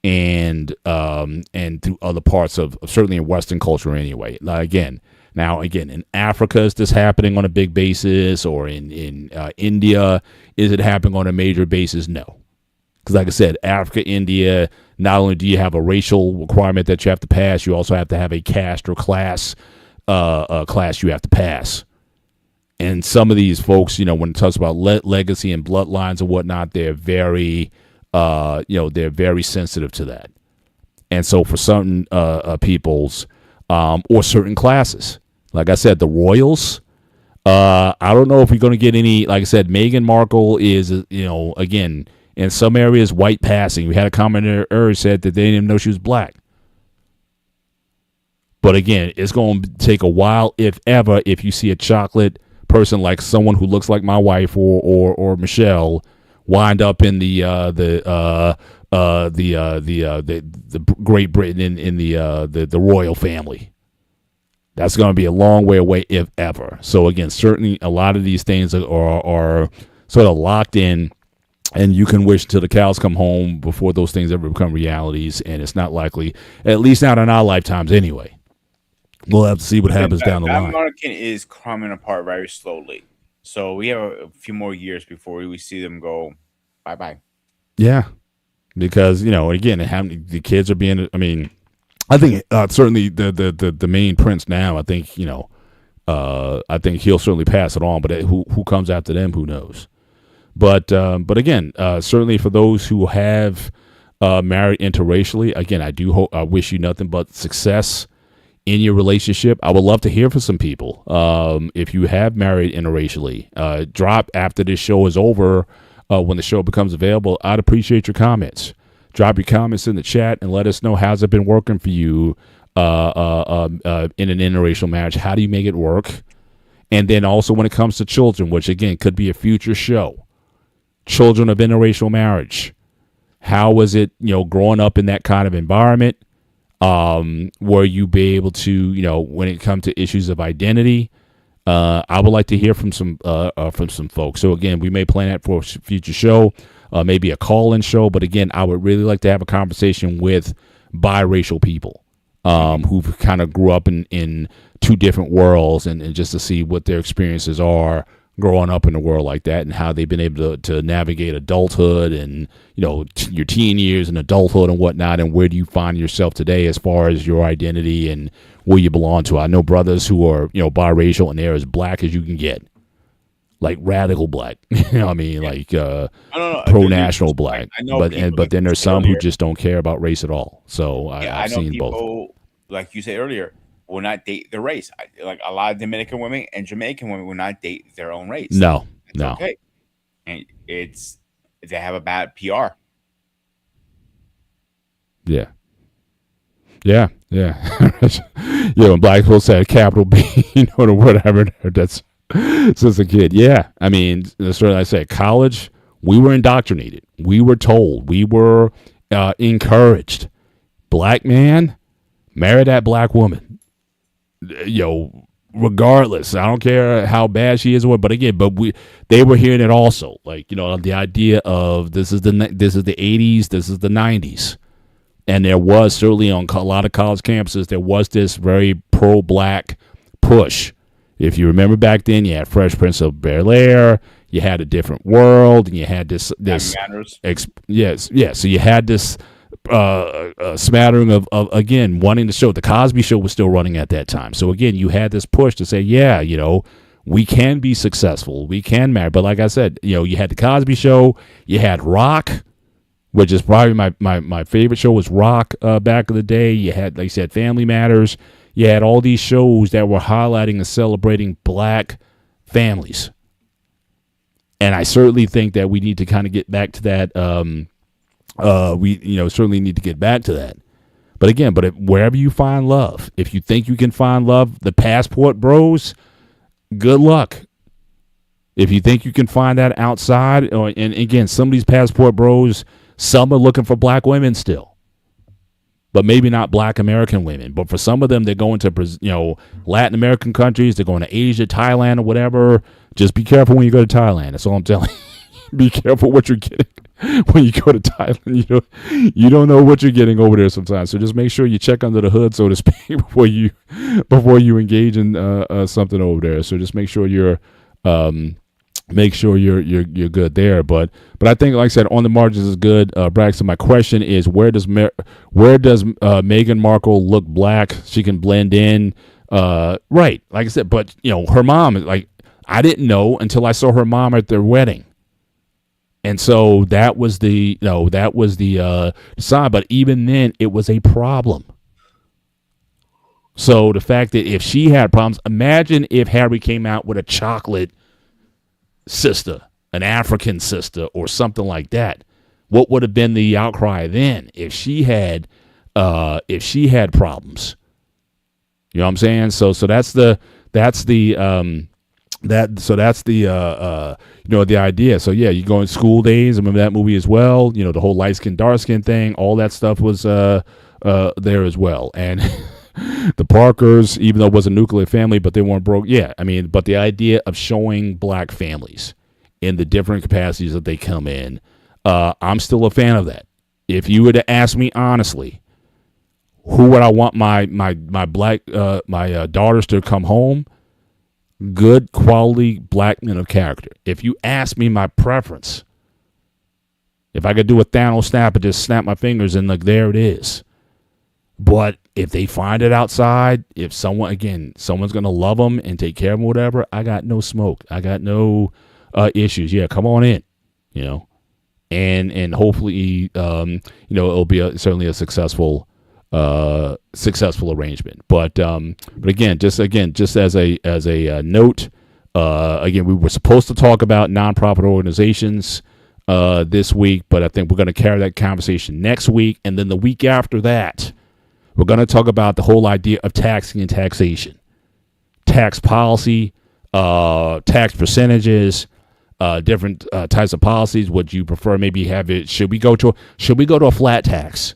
and through other parts of certainly in Western culture anyway. Again, in Africa, is this happening on a big basis, or in India, is it happening on a major basis? No. Because like I said, Africa, India, not only do you have a racial requirement that you have to pass, you also have to have a caste or class you have to pass. And some of these folks, when it talks about legacy and bloodlines and whatnot, they're very, they're very sensitive to that. And so for certain peoples or certain classes, like I said, the royals, I don't know if we're going to get any. Like I said, Meghan Markle is, again, in some areas, white passing. We had a commenter earlier said that they didn't even know she was black. But again, it's going to take a while, if ever, if you see a chocolate person like someone who looks like my wife or Michelle wind up in the Great Britain in the royal family. That's going to be a long way away, if ever. So again, certainly a lot of these things are sort of locked in, and you can wish till the cows come home before those things ever become realities, and it's not likely, at least not in our lifetimes anyway. We'll have to see what happens down the line. Monarchy is coming apart very slowly. So we have a few more years before we see them go bye-bye. Yeah, because, again, the kids are being, I think certainly the main prince now, I think, I think he'll certainly pass it on, but who comes after them, who knows? But again, certainly for those who have married interracially, again, I wish you nothing but success in your relationship. I would love to hear from some people. If you have married interracially, drop after this show is over. When the show becomes available, I'd appreciate your comments. Drop your comments in the chat and let us know how's it been working for you in an interracial marriage. How do you make it work? And then also when it comes to children, which again could be a future show, children of interracial marriage. How was it, growing up in that kind of environment? Where you be able to, when it comes to issues of identity, I would like to hear from some folks. So again, we may plan that for a future show, maybe a call-in show. But again, I would really like to have a conversation with biracial people who kind of grew up in two different worlds, and just to see what their experiences are growing up in a world like that, and how they've been able to navigate adulthood and your teen years and adulthood and whatnot, and where do you find yourself today as far as your identity and where you belong to. I know brothers who are biracial, and they're as black as you can get, like radical black. Like pro-national black. But then there's some who just don't care about race at all. So I've seen people, both. Like you said earlier, will not date their race. Like a lot of Dominican women and Jamaican women will not date their own race. No. Okay. And they have a bad PR. Yeah. When black people say capital B, or whatever, that's since a kid. Yeah. Certainly I say college, we were indoctrinated. We were told. We were encouraged. Black man, marry that black woman. Regardless, I don't care how bad she is or what. But again, they were hearing it also, like the idea of this is the 80s, this is the 90s, and there was certainly on a lot of college campuses there was this very pro-black push. If you remember back then, you had Fresh Prince of Bel-Air, you had A Different World, and you had this So you had this smattering of again wanting to show. The Cosby Show was still running at that time, so again you had this push to say, We can be successful. We can marry. But like I said, you had the Cosby Show. You had Rock, which is probably my favorite show was Rock back in the day. You had, like I said, Family Matters. You had all these shows that were highlighting and celebrating black families. And I certainly think that we need to kind of get back to that. We certainly need to get back to that. But again, wherever you find love, if you think you can find love, the passport bros, good luck. If you think you can find that outside, and again, some of these passport bros, some are looking for black women still, but maybe not black American women. But for some of them, they're going to, Latin American countries, they're going to Asia, Thailand, or whatever. Just be careful when you go to Thailand. That's all I'm telling you. Be careful what you're getting when you go to Thailand. You don't know what you're getting over there sometimes. So just make sure you check under the hood, so to speak, before you engage in something over there. So just make sure you're good there. But I think, like I said, on the margins is good. Braxton, my question is, where does Meghan Markle look black? She can blend in, right? Like I said, but her mom, like, I didn't know until I saw her mom at their wedding, and so that was the sign. But even then, it was a problem. So the fact that if she had problems, imagine if Harry came out with a chocolate sister, an African sister, or something like that. What would have been the outcry then if she had problems? You know what I'm saying? So that's the the idea. So yeah, you go in School Days. I remember that movie as well. The whole light skin, dark skin thing. All that stuff was there as well. And the Parkers, even though it was a nuclear family, but they weren't broke. Yeah, I mean, but the idea of showing black families in the different capacities that they come in, I'm still a fan of that. If you were to ask me honestly, who would I want my black my daughters to come home? Good quality black men of character. If you ask me my preference, if I could do a Thanos snap and just snap my fingers and look, there it is. But if they find it outside, if someone's going to love them and take care of them, whatever, I got no smoke. I got no issues. Yeah, come on in, and hopefully, it'll be certainly a successful arrangement. But again, just as a note, again, we were supposed to talk about nonprofit organizations this week, but I think we're going to carry that conversation next week, and then the week after that, we're going to talk about the whole idea of taxing and taxation, tax policy, tax percentages, different types of policies. Would you prefer maybe have it? Should we go to a flat tax?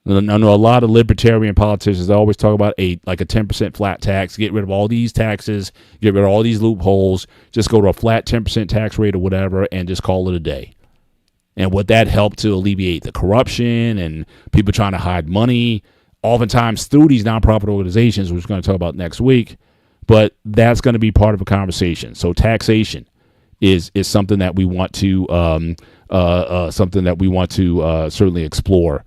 I know a lot of libertarian politicians always talk about a 10% flat tax. Get rid of all these taxes, get rid of all these loopholes. Just go to a flat 10% tax rate or whatever, and just call it a day. And would that help to alleviate the corruption and people trying to hide money, oftentimes through these nonprofit organizations, which we're going to talk about next week? But that's going to be part of a conversation. So taxation is something that we want to certainly explore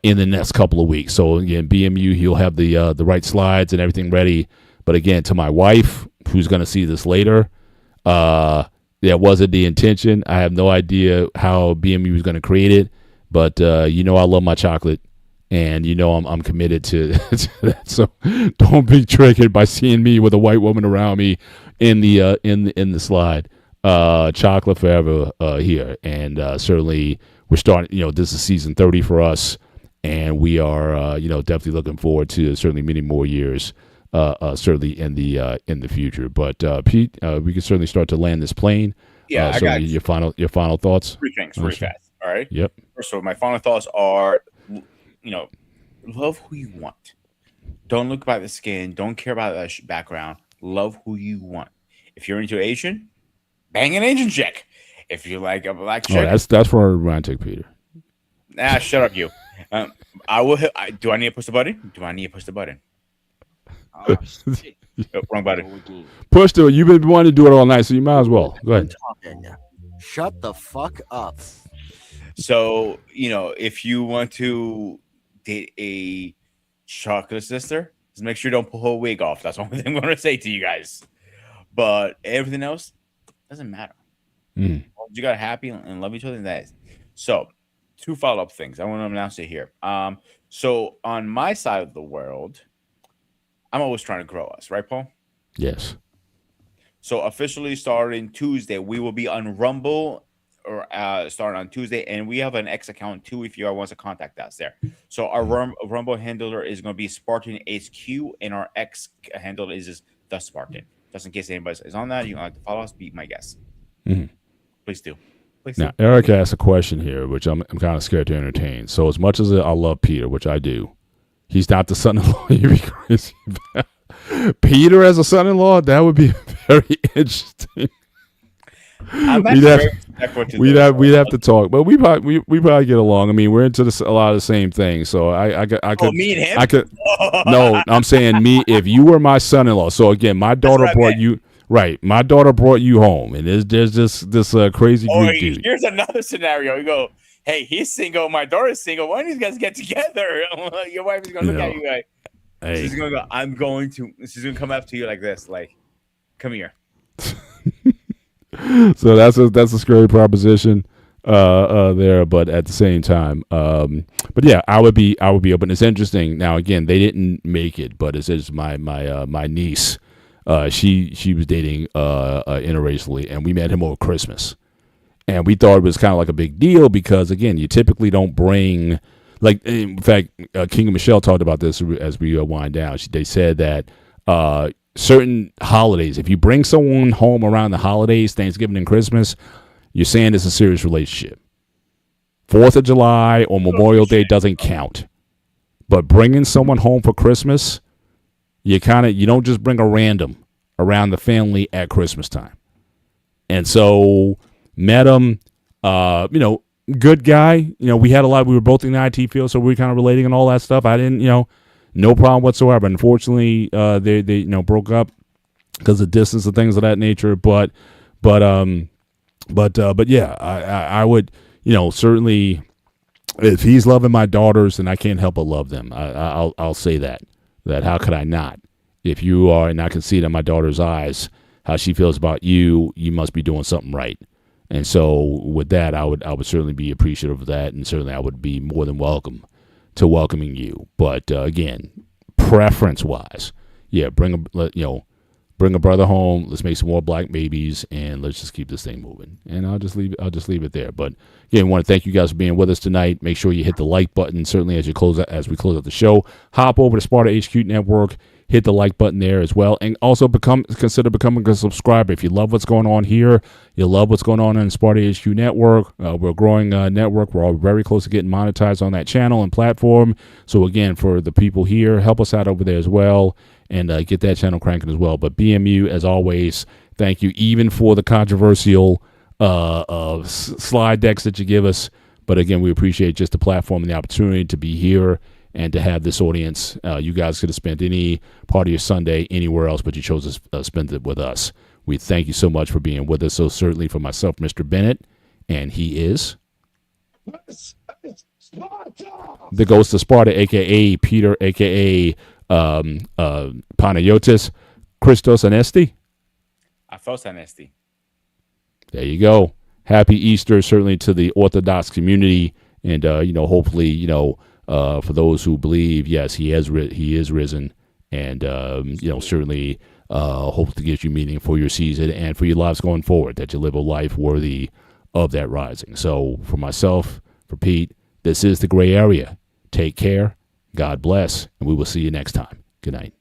in the next couple of weeks. So again, BMU, he'll have the right slides and everything ready. But again, to my wife, who's going to see this later, that wasn't the intention. I have no idea how BMU is going to create it, but I love my chocolate, and I'm committed to, to that. So don't be triggered by seeing me with a white woman around me in the slide. Chocolate forever here, and certainly we're starting. This is season 30 for us, and we are definitely looking forward to certainly many more years. Certainly in the future. But Pete, we can certainly start to land this plane. Yeah, I got your final thoughts. Three things, really fast. All right. Yep. First of all, my final thoughts are, love who you want. Don't look by the skin. Don't care about that background. Love who you want. If you're into Asian, bang an Asian chick. If you like a black chick, that's for romantic, Peter. Shut up, you. I will. Do I need to push the button? Do I need to push the button? Oh, wrong button. Push the. You've been wanting to do it all night, so you might as well. Go ahead. Shut the fuck up. So if you want to date a chocolate sister, just make sure you don't pull her wig off. That's the only thing I'm going to say to you guys. but everything else doesn't matter. Mm. You got happy and love each other. And that is so. Two follow-up things. I want to announce it here. So on my side of the world, I'm always trying to grow us, right, Paul? Yes. So officially starting Tuesday, we will be on Rumble or starting on Tuesday, and we have an X account too if you want to contact us there. So our Rumble handler is going to be Spartan HQ, and our X handle is just the Spartan. Just in case anybody is on that, you want to follow us, be my guest. Mm-hmm. Please do. Now, Eric asked a question here, which I'm kind of scared to entertain. So as much as I love Peter, which I do, he's not the son-in-law you'd be crazy about. Peter as a son-in-law, that would be very interesting. We'd have to talk, but we probably get along. I mean, we're into a lot of the same things, so I could. Me and him? I could. No, I'm saying me. If you were my son-in-law, so again, my daughter brought you. Right, my daughter brought you home, and there's this crazy Greek dude. Here's another scenario. You go, hey, he's single, my daughter's single. Why don't you guys get together? Your wife is gonna look at you like, hey. She's gonna go. She's gonna come up to you like this, like, come here. So that's a scary proposition there, but at the same time, but yeah, I would be open. It's interesting. Now again, they didn't make it, but it's my niece. She was dating interracially, and we met him over Christmas, and we thought it was kind of like a big deal because again, you typically don't bring, like, in fact, King and Michelle talked about this as we wind down. They said that certain holidays, if you bring someone home around the holidays, Thanksgiving and Christmas, you're saying it's a serious relationship. 4th of July or Memorial Day doesn't count, but bringing someone home for Christmas, you don't just bring a random around the family at Christmas time. And so met him, good guy. We were both in the IT field, so we were kind of relating and all that stuff. I didn't, no problem whatsoever. Unfortunately, they broke up because of distance and things of that nature. But yeah, I would, certainly, if he's loving my daughters, then I can't help but love them. I'll say that how could I not? If you are, and I can see it in my daughter's eyes, how she feels about you, you must be doing something right. And so with that, I would certainly be appreciative of that, and certainly I would be more than welcoming you. But again, preference wise, yeah, bring a brother home. Let's make some more black babies, and let's just keep this thing moving. And I'll just leave it there. But again, I want to thank you guys for being with us tonight. Make sure you hit the like button. Certainly, as we close out the show, hop over to Sparta HQ Network. Hit the like button there as well, and also consider becoming a subscriber. If you love what's going on here, you love what's going on in Sparta HQ Network. We're a growing network. We're all very close to getting monetized on that channel and platform. So again, for the people here, help us out over there as well, and get that channel cranking as well. But BMU, as always, thank you, even for the controversial slide decks that you give us. But again, we appreciate just the platform and the opportunity to be here and to have this audience. You guys could have spent any part of your Sunday anywhere else, but you chose to spend it with us. We thank you so much for being with us. So certainly for myself, Mr. Bennett, and he is the Ghost of Sparta, a.k.a. Peter, a.k.a. Panayotis, Christos Anesti. Aphos Anesti. There you go. Happy Easter, certainly to the Orthodox community, and hopefully, for those who believe, yes, he is risen, and certainly hope to give you meaning for your season and for your lives going forward, that you live a life worthy of that rising. So for myself, for Pete, this is the Gray Area. Take care, God bless, and we will see you next time. Good night.